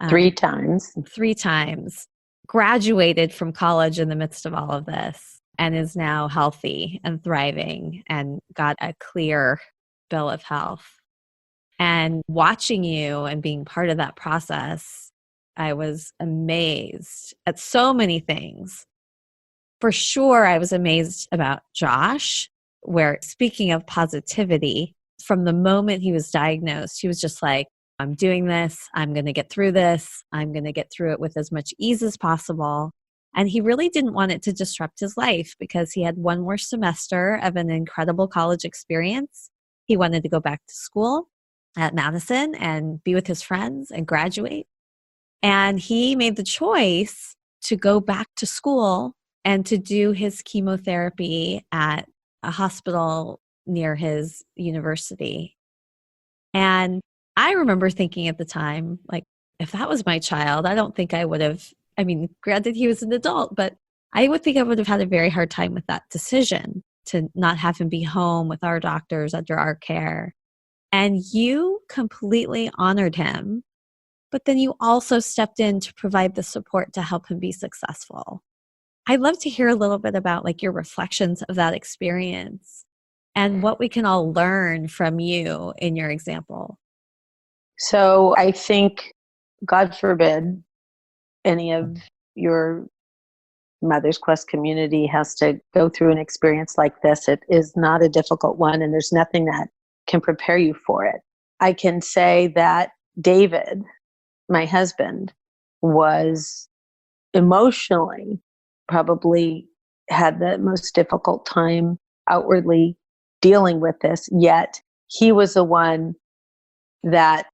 3 times. 3 times. Graduated from college in the midst of all of this and is now healthy and thriving and got a clear bill of health. And watching you and being part of that process I was amazed at so many things. For sure, I was amazed about Josh, where speaking of positivity, from the moment he was diagnosed, he was just like, I'm doing this. I'm going to get through this. I'm going to get through it with as much ease as possible. And he really didn't want it to disrupt his life because he had one more semester of an incredible college experience. He wanted to go back to school at Madison and be with his friends and graduate. And he made the choice to go back to school and to do his chemotherapy at a hospital near his university. And I remember thinking at the time, like, if that was my child, I don't think I would have, I mean, granted he was an adult, but I would think I would have had a very hard time with that decision to not have him be home with our doctors under our care. And you completely honored him, but then you also stepped in to provide the support to help him be successful. I'd love to hear a little bit about like your reflections of that experience and what we can all learn from you in your example. So I think, God forbid, any of your Mother's Quest community has to go through an experience like this. It is not a difficult one, and there's nothing that can prepare you for it. I can say that David, my husband, was emotionally probably had the most difficult time outwardly dealing with this, yet he was the one that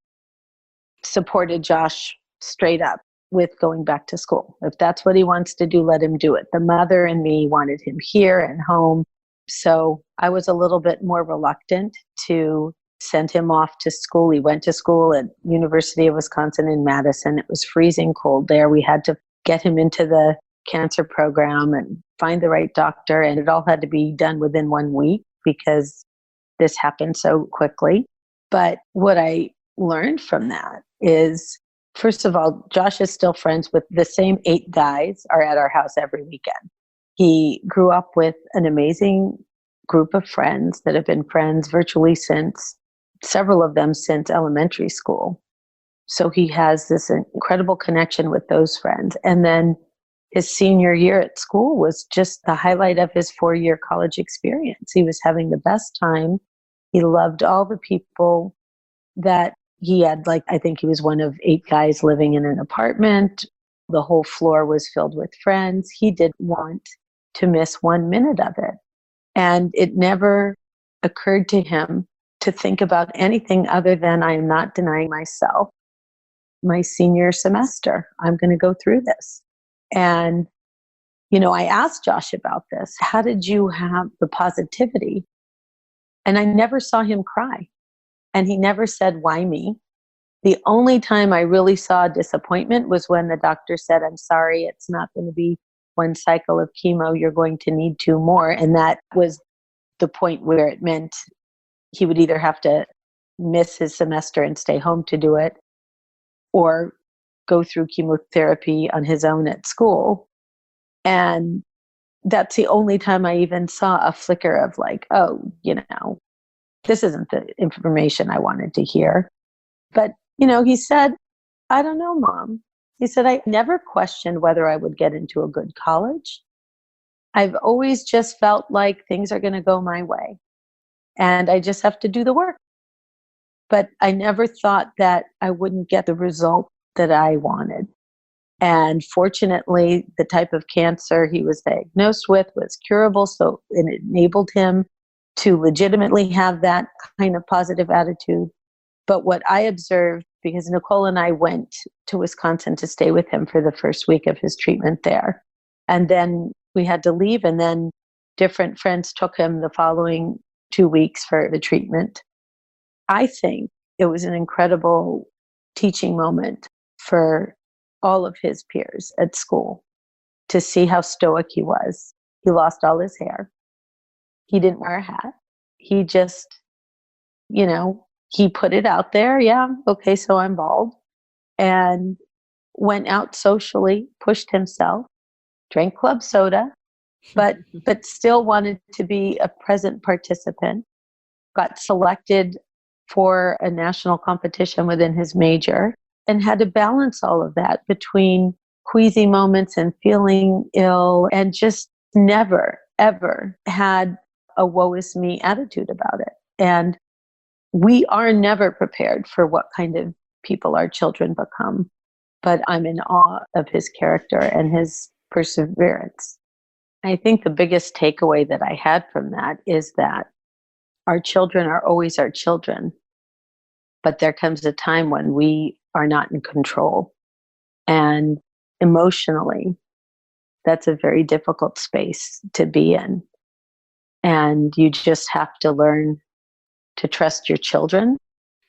supported Josh straight up with going back to school. If that's what he wants to do, let him do it. The mother and me wanted him here and home. So I was a little bit more reluctant to send him off to school. He went to school at University of Wisconsin in Madison. It was freezing cold there. We had to get him into the cancer program and find the right doctor. And it all had to be done within 1 week because this happened so quickly. But what I learned from that is, first of all, Josh is still friends with the same 8 guys are at our house every weekend. He grew up with an amazing group of friends that have been friends virtually since, several of them since elementary school. So he has this incredible connection with those friends. And then his senior year at school was just the highlight of his 4-year college experience. He was having the best time. He loved all the people that he had. Like, I think he was one of 8 guys living in an apartment. The whole floor was filled with friends. He didn't want to miss 1 minute of it. And it never occurred to him to think about anything other than, I am not denying myself my senior semester. I'm going to go through this. And, I asked Josh about this. How did you have the positivity? And I never saw him cry. And he never said, why me? The only time I really saw disappointment was when the doctor said, I'm sorry, it's not going to be 1 cycle of chemo. You're going to need 2 more. And that was the point where it meant he would either have to miss his semester and stay home to do it, or go through chemotherapy on his own at school. And that's the only time I even saw a flicker of like, oh, this isn't the information I wanted to hear. But, he said, I don't know, Mom. He said, I never questioned whether I would get into a good college. I've always just felt like things are going to go my way and I just have to do the work. But I never thought that I wouldn't get the result that I wanted. And fortunately, the type of cancer he was diagnosed with was curable. So it enabled him to legitimately have that kind of positive attitude. But what I observed, because Nicole and I went to Wisconsin to stay with him for the first week of his treatment there. And then we had to leave, and then different friends took him the following 2 weeks for the treatment. I think it was an incredible teaching moment for all of his peers at school to see how stoic he was. He lost all his hair. He didn't wear a hat. He just, he put it out there. Yeah, okay, so I'm bald. And went out socially, pushed himself, drank club soda, but still wanted to be a present participant. Got selected for a national competition within his major. and had to balance all of that between queasy moments and feeling ill, and just never, ever had a woe is me attitude about it. And we are never prepared for what kind of people our children become. But I'm in awe of his character and his perseverance. I think the biggest takeaway that I had from that is that our children are always our children, but there comes a time when we are not in control. And emotionally, that's a very difficult space to be in. And you just have to learn to trust your children.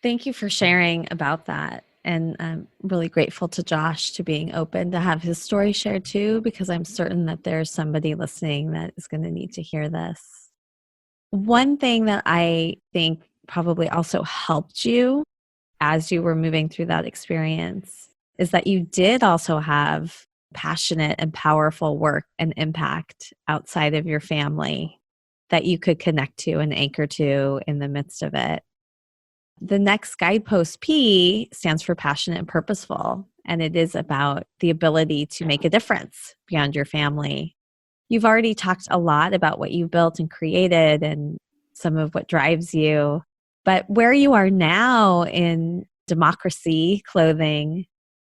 Thank you for sharing about that. And I'm really grateful to Josh to being open to have his story shared too, because I'm certain that there's somebody listening that is going to need to hear this. One thing that I think probably also helped you as you were moving through that experience is that you did also have passionate and powerful work and impact outside of your family that you could connect to and anchor to in the midst of it. The next guidepost, P, stands for passionate and purposeful, and it is about the ability to make a difference beyond your family. You've already talked a lot about what you've built and created and some of what drives you, but where you are now in democracy clothing,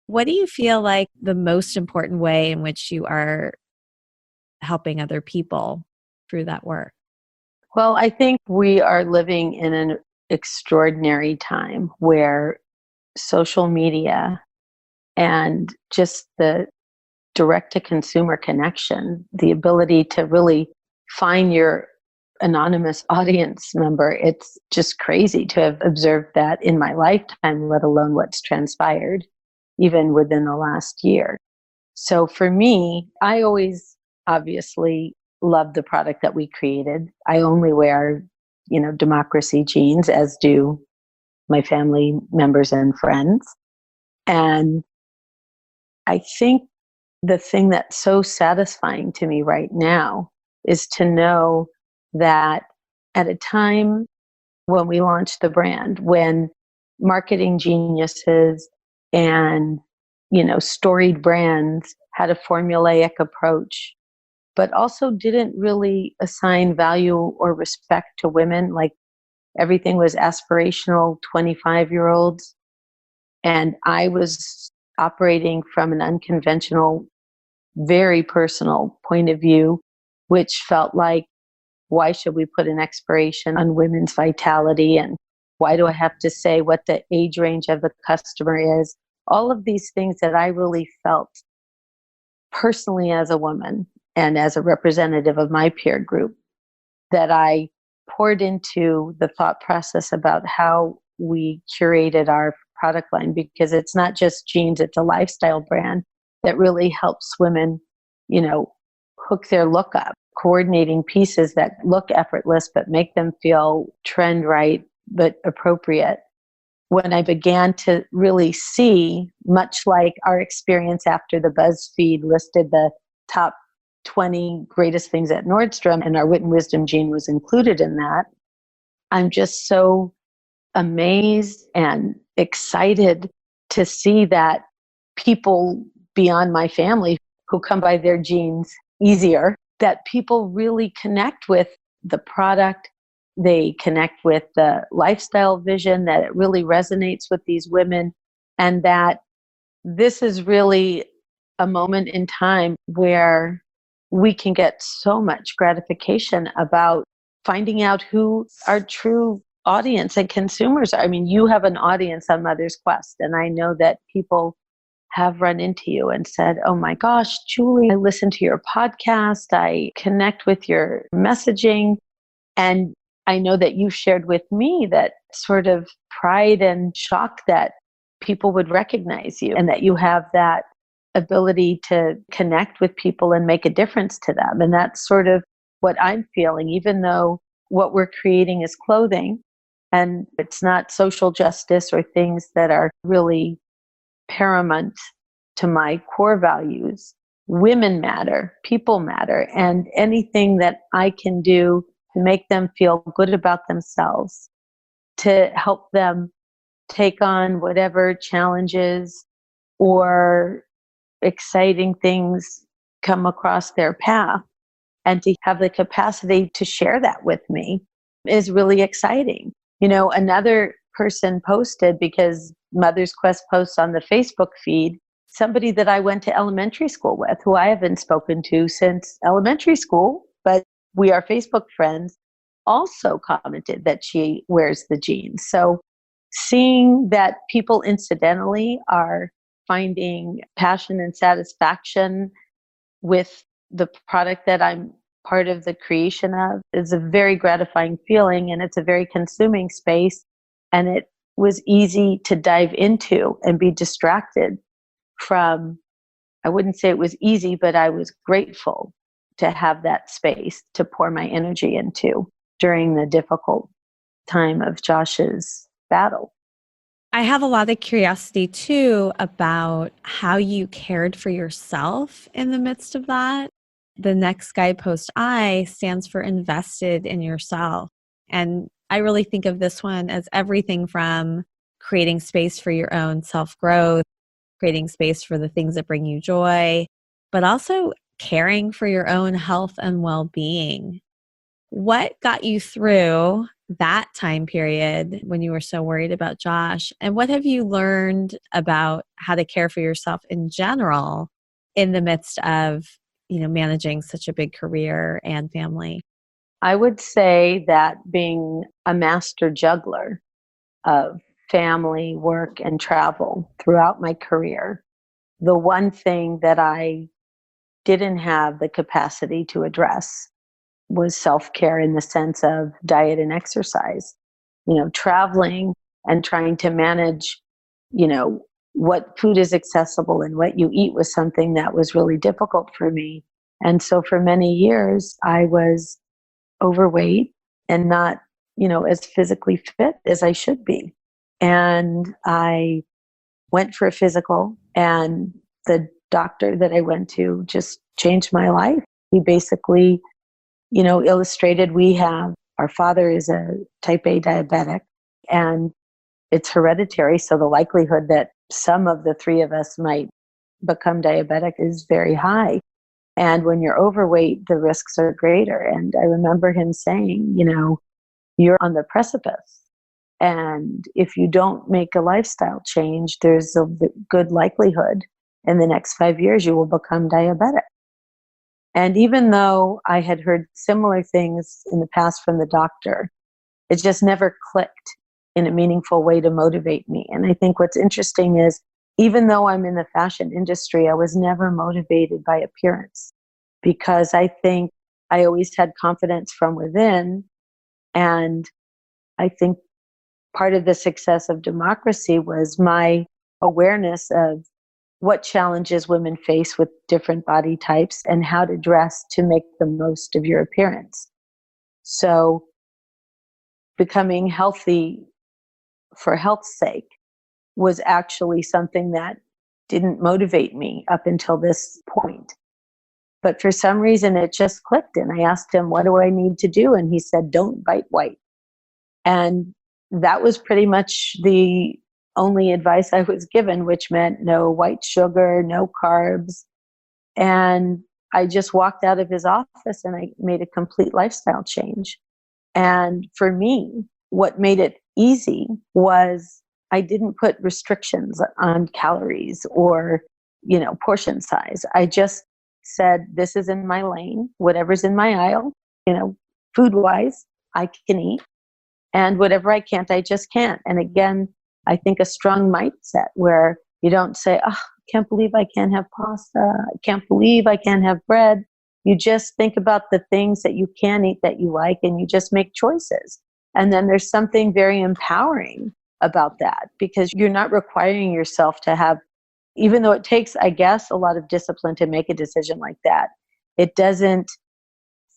what do you feel like the most important way in which you are helping other people through that work? Well, I think we are living in an extraordinary time where social media and just the direct to consumer connection, the ability to really find your anonymous audience member, it's just crazy to have observed that in my lifetime, let alone what's transpired even within the last year. So for me, I always obviously love the product that we created. I only wear, democracy jeans, as do my family members and friends. And I think the thing that's so satisfying to me right now is to know that at a time when we launched the brand, when marketing geniuses and, storied brands had a formulaic approach, but also didn't really assign value or respect to women. Like everything was aspirational 25-year-olds. And I was operating from an unconventional, very personal point of view, which felt like, why should we put an expiration on women's vitality? And why do I have to say what the age range of the customer is? All of these things that I really felt personally as a woman and as a representative of my peer group, that I poured into the thought process about how we curated our product line, because it's not just jeans, it's a lifestyle brand that really helps women, hook their look up, coordinating pieces that look effortless but make them feel trend right but appropriate. When I began to really see, much like our experience after the BuzzFeed listed the top 20 greatest things at Nordstrom, and our Wit and Wisdom jean was included in that, I'm just so amazed and excited to see that people beyond my family who come by their jeans easier, that people really connect with the product. They connect with the lifestyle vision, that it really resonates with these women, and that this is really a moment in time where we can get so much gratification about finding out who our true audience and consumers are. I mean, you have an audience on Mother's Quest, and I know that people have run into you and said, oh my gosh, Julie, I listen to your podcast, I connect with your messaging. And I know that you shared with me that sort of pride and shock that people would recognize you and that you have that ability to connect with people and make a difference to them. And that's sort of what I'm feeling, even though what we're creating is clothing and it's not social justice or things that are really paramount to my core values. Women matter, people matter, and anything that I can do to make them feel good about themselves, to help them take on whatever challenges or exciting things come across their path, and to have the capacity to share that with me is really exciting. Another person posted, because Mother's Quest posts on the Facebook feed, somebody that I went to elementary school with, who I haven't spoken to since elementary school, but we are Facebook friends, also commented that she wears the jeans. So seeing that people incidentally are finding passion and satisfaction with the product that I'm part of the creation of is a very gratifying feeling, and it's a very consuming space, and it was easy to dive into and be distracted from. I wouldn't say it was easy, but I was grateful to have that space to pour my energy into during the difficult time of Josh's battle. I have a lot of curiosity too about how you cared for yourself in the midst of that. The next guidepost I stands for invested in yourself. And I really think of this one as everything from creating space for your own self-growth, creating space for the things that bring you joy, but also caring for your own health and well-being. What got you through that time period when you were so worried about Josh? And what have you learned about how to care for yourself in general in the midst of, managing such a big career and family? I would say that being a master juggler of family, work, and travel throughout my career, the one thing that I didn't have the capacity to address was self-care in the sense of diet and exercise. Traveling and trying to manage, what food is accessible and what you eat was something that was really difficult for me. And so for many years, I was overweight and not, as physically fit as I should be. And I went for a physical, and the doctor that I went to just changed my life. He basically, illustrated our father is a type A diabetic, and it's hereditary. So the likelihood that some of the three of us might become diabetic is very high. And when you're overweight, the risks are greater. And I remember him saying, you're on the precipice. And if you don't make a lifestyle change, there's a good likelihood in the next 5 years you will become diabetic. And even though I had heard similar things in the past from the doctor, it just never clicked in a meaningful way to motivate me. And I think what's interesting is, even though I'm in the fashion industry, I was never motivated by appearance, because I think I always had confidence from within. And I think part of the success of democracy was my awareness of what challenges women face with different body types and how to dress to make the most of your appearance. So becoming healthy for health's sake was actually something that didn't motivate me up until this point. But for some reason, it just clicked. And I asked him, what do I need to do? And he said, don't bite white. And that was pretty much the only advice I was given, which meant no white sugar, no carbs. And I just walked out of his office and I made a complete lifestyle change. And for me, what made it easy was I didn't put restrictions on calories or, portion size. I just said, this is in my lane, whatever's in my aisle, food wise, I can eat. And whatever I can't, I just can't. And again, I think a strong mindset where you don't say, oh, I can't believe I can't have pasta. I can't believe I can't have bread. You just think about the things that you can eat that you like, and you just make choices. And then there's something very empowering about that, because you're not requiring yourself to have, even though it takes, I guess, a lot of discipline to make a decision like that, it doesn't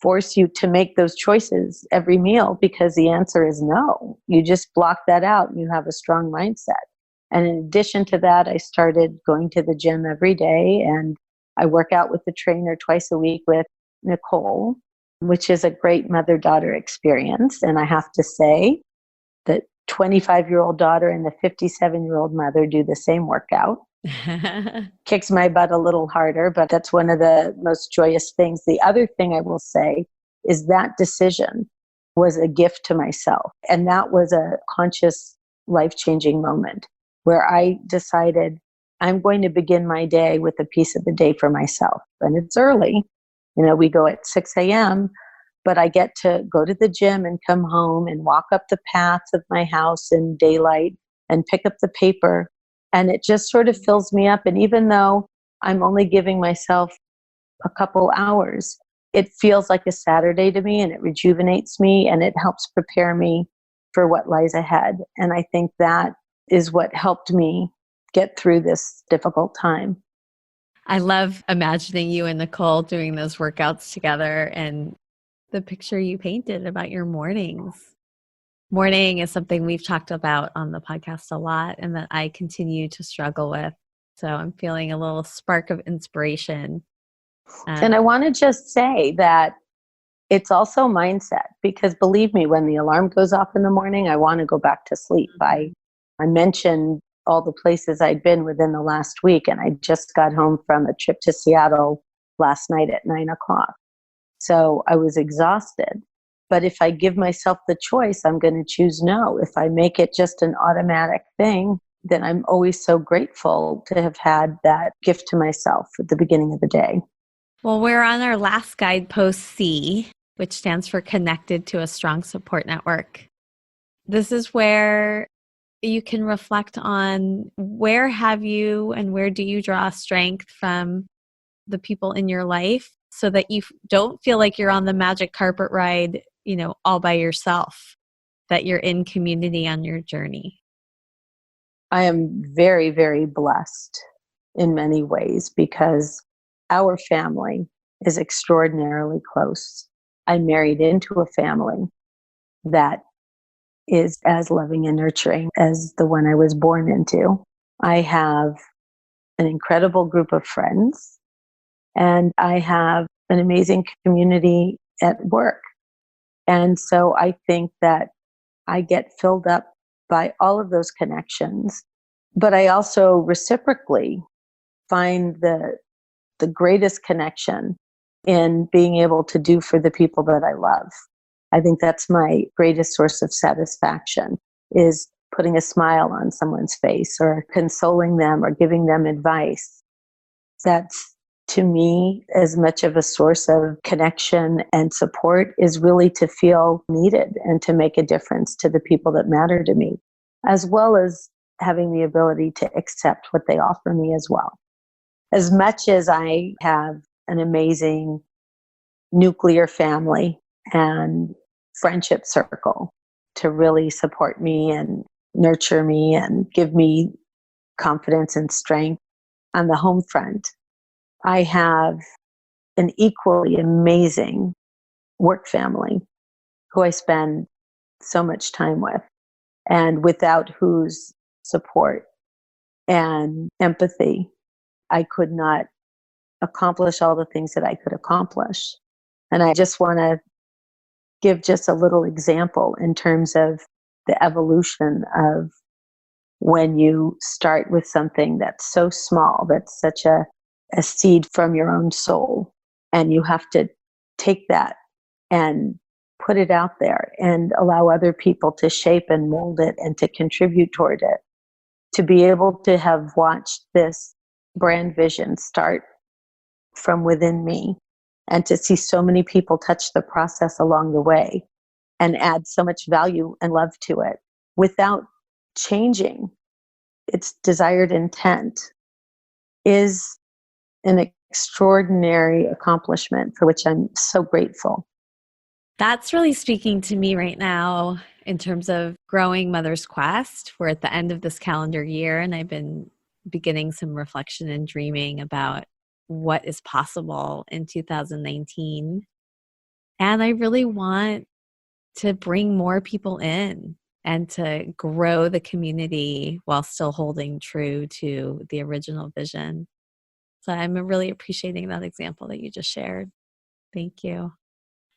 force you to make those choices every meal, because the answer is no. You just block that out and you have a strong mindset. And in addition to that, I started going to the gym every day, and I work out with the trainer twice a week with Nicole, which is a great mother-daughter experience. And I have to say that 25-year-old daughter and the 57-year-old mother do the same workout. Kicks my butt a little harder, but that's one of the most joyous things. The other thing I will say is that decision was a gift to myself. And that was a conscious, life-changing moment where I decided I'm going to begin my day with a piece of the day for myself. And it's early. We go at 6 a.m., but I get to go to the gym and come home and walk up the paths of my house in daylight and pick up the paper. And it just sort of fills me up. And even though I'm only giving myself a couple hours, it feels like a Saturday to me, and it rejuvenates me, and it helps prepare me for what lies ahead. And I think that is what helped me get through this difficult time. I love imagining you and Nicole doing those workouts together and the picture you painted about your mornings. Morning is something we've talked about on the podcast a lot and that I continue to struggle with. So I'm feeling a little spark of inspiration. And I want to just say that it's also mindset, because believe me, when the alarm goes off in the morning, I want to go back to sleep. I mentioned all the places I'd been within the last week, and I just got home from a trip to Seattle last night at 9:00. So I was exhausted. But if I give myself the choice, I'm going to choose no. If I make it just an automatic thing, then I'm always so grateful to have had that gift to myself at the beginning of the day. Well, we're on our last guidepost C, which stands for connected to a strong support network. This is where you can reflect on where have you and where do you draw strength from the people in your life so that you don't feel like you're on the magic carpet ride, all by yourself, that you're in community on your journey. I am very, very blessed in many ways because our family is extraordinarily close. I married into a family that is as loving and nurturing as the one I was born into. I have an incredible group of friends, and I have an amazing community at work. And so I think that I get filled up by all of those connections, but I also reciprocally find the greatest connection in being able to do for the people that I love. I think that's my greatest source of satisfaction, is putting a smile on someone's face or consoling them or giving them advice. That's, to me, as much of a source of connection and support is really to feel needed and to make a difference to the people that matter to me, as well as having the ability to accept what they offer me as well. As much as I have an amazing nuclear family and friendship circle to really support me and nurture me and give me confidence and strength on the home front, I have an equally amazing work family who I spend so much time with, and without whose support and empathy, I could not accomplish all the things that I could accomplish. And I just want to give just a little example in terms of the evolution of when you start with something that's so small, that's such a seed from your own soul, and you have to take that and put it out there and allow other people to shape and mold it and to contribute toward it. To be able to have watched this brand vision start from within me, and to see so many people touch the process along the way and add so much value and love to it without changing its desired intent, is an extraordinary accomplishment for which I'm so grateful. That's really speaking to me right now in terms of growing Mother's Quest. We're at the end of this calendar year, and I've been beginning some reflection and dreaming about what is possible in 2019. And I really want to bring more people in and to grow the community while still holding true to the original vision. So I'm really appreciating that example that you just shared. Thank you.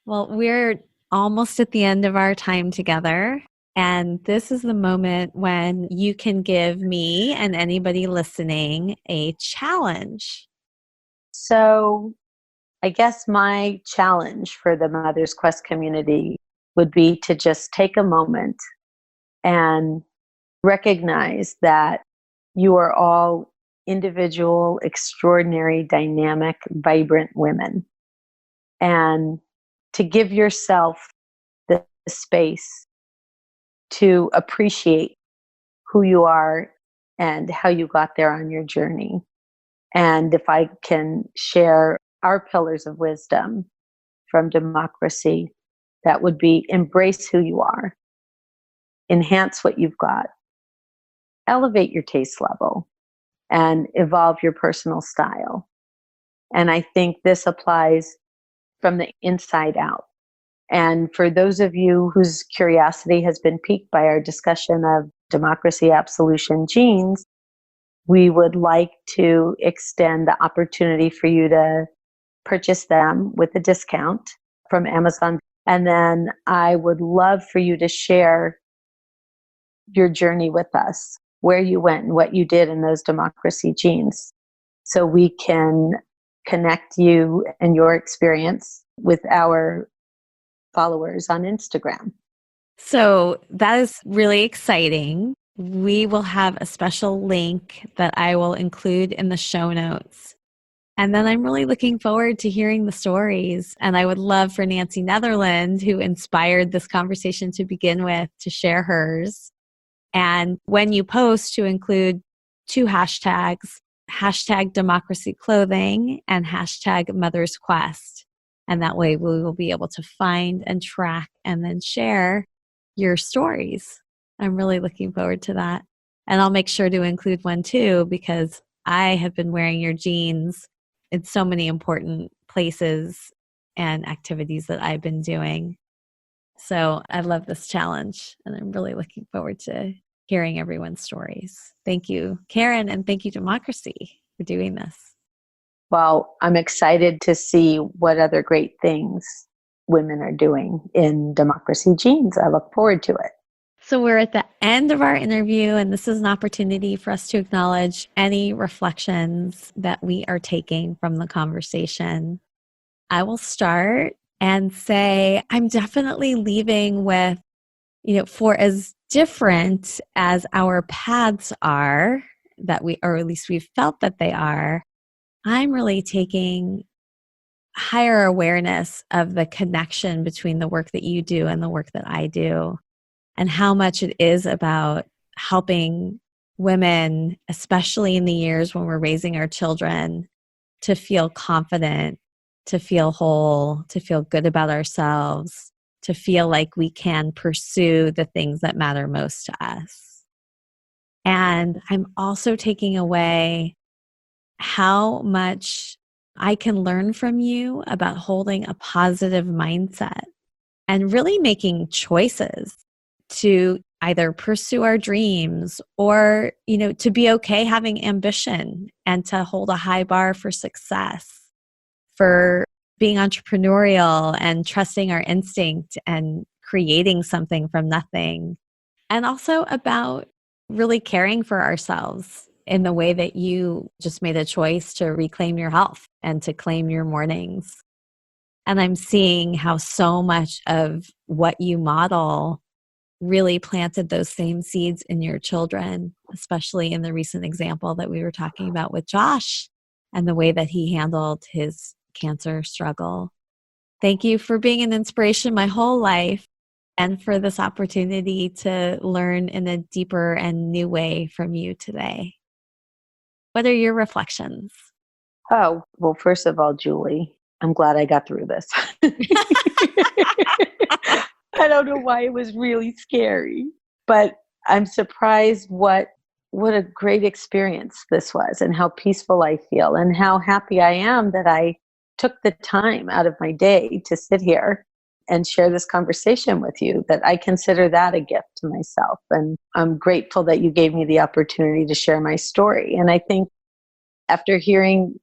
Well, we're almost at the end of our time together. And this is the moment when you can give me and anybody listening a challenge. So I guess my challenge for the Mother's Quest community would be to just take a moment and recognize that you are all individual, extraordinary, dynamic, vibrant women. And to give yourself the space to appreciate who you are and how you got there on your journey. And if I can share our pillars of wisdom from democracy, that would be embrace who you are, enhance what you've got, elevate your taste level, and evolve your personal style. And I think this applies from the inside out. And for those of you whose curiosity has been piqued by our discussion of democracy, absolution, genes, we would like to extend the opportunity for you to purchase them with a discount from Amazon. And then I would love for you to share your journey with us, where you went and what you did in those democracy genes, so we can connect you and your experience with our followers on Instagram. So that is really exciting. We will have a special link that I will include in the show notes. And then I'm really looking forward to hearing the stories. And I would love for Nancy Netherland, who inspired this conversation to begin with, to share hers. And when you post, to include 2 hashtags, hashtag democracy clothing and hashtag Mother's Quest. And that way we will be able to find and track and then share your stories. I'm really looking forward to that. And I'll make sure to include one too, because I have been wearing your jeans in so many important places and activities that I've been doing. So I love this challenge, and I'm really looking forward to hearing everyone's stories. Thank you, Caren, and thank you, Democracy, for doing this. Well, I'm excited to see what other great things women are doing in democracy genes. I look forward to it. So we're at the end of our interview, and this is an opportunity for us to acknowledge any reflections that we are taking from the conversation. I will start and say I'm definitely leaving with, for as different as our paths are, or at least we've felt that they are, I'm really taking higher awareness of the connection between the work that you do and the work that I do, and how much it is about helping women, especially in the years when we're raising our children, to feel confident, to feel whole, to feel good about ourselves, to feel like we can pursue the things that matter most to us. And I'm also taking away how much I can learn from you about holding a positive mindset and really making choices to either pursue our dreams or, to be okay having ambition and to hold a high bar for success, for being entrepreneurial and trusting our instinct and creating something from nothing. And also about really caring for ourselves in the way that you just made a choice to reclaim your health and to claim your mornings. And I'm seeing how so much of what you model really planted those same seeds in your children, especially in the recent example that we were talking about with Josh and the way that he handled his cancer struggle. Thank you for being an inspiration my whole life, and for this opportunity to learn in a deeper and new way from you today. What are your reflections? Oh, well, first of all, Julie, I'm glad I got through this. I don't know why it was really scary, but I'm surprised what a great experience this was, and how peaceful I feel, and how happy I am that I took the time out of my day to sit here and share this conversation with you, that I consider that a gift to myself. And I'm grateful that you gave me the opportunity to share my story. And I think after hearing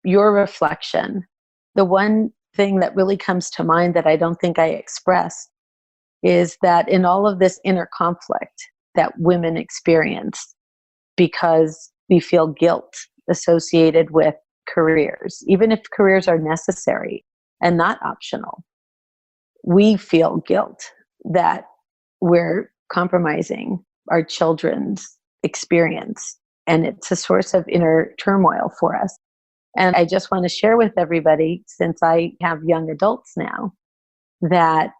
your reflection, the one thing that really comes to mind that I don't think I expressed is that in all of this inner conflict that women experience because we feel guilt associated with careers, even if careers are necessary and not optional, we feel guilt that we're compromising our children's experience. And it's a source of inner turmoil for us. And I just want to share with everybody, since I have young adults now, that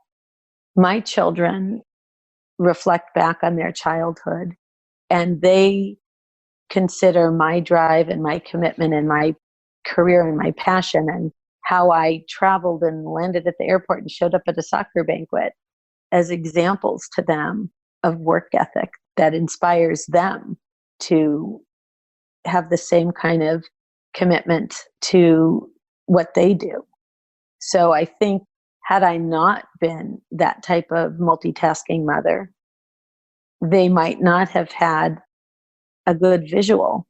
my children reflect back on their childhood and they consider my drive and my commitment and my career and my passion and how I traveled and landed at the airport and showed up at a soccer banquet as examples to them of work ethic that inspires them to have the same kind of commitment to what they do. So I think had I not been that type of multitasking mother, they might not have had a good visual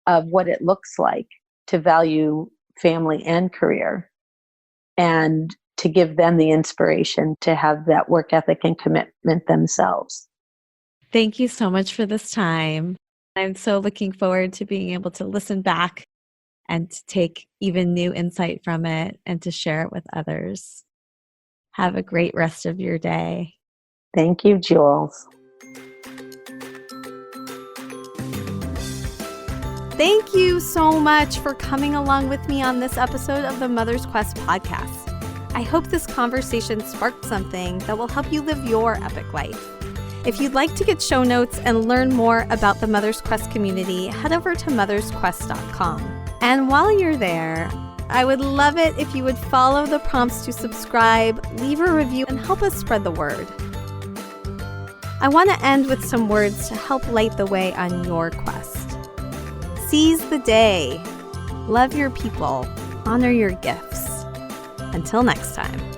of what it looks like to value family and career and to give them the inspiration to have that work ethic and commitment themselves. Thank you so much for this time. I'm so looking forward to being able to listen back and to take even new insight from it and to share it with others. Have a great rest of your day. Thank you, Jules. Thank you so much for coming along with me on this episode of the Mother's Quest podcast. I hope this conversation sparked something that will help you live your epic life. If you'd like to get show notes and learn more about the Mother's Quest community, head over to mothersquest.com. And while you're there, I would love it if you would follow the prompts to subscribe, leave a review, and help us spread the word. I want to end with some words to help light the way on your quest. Seize the day. Love your people. Honor your gifts. Until next time.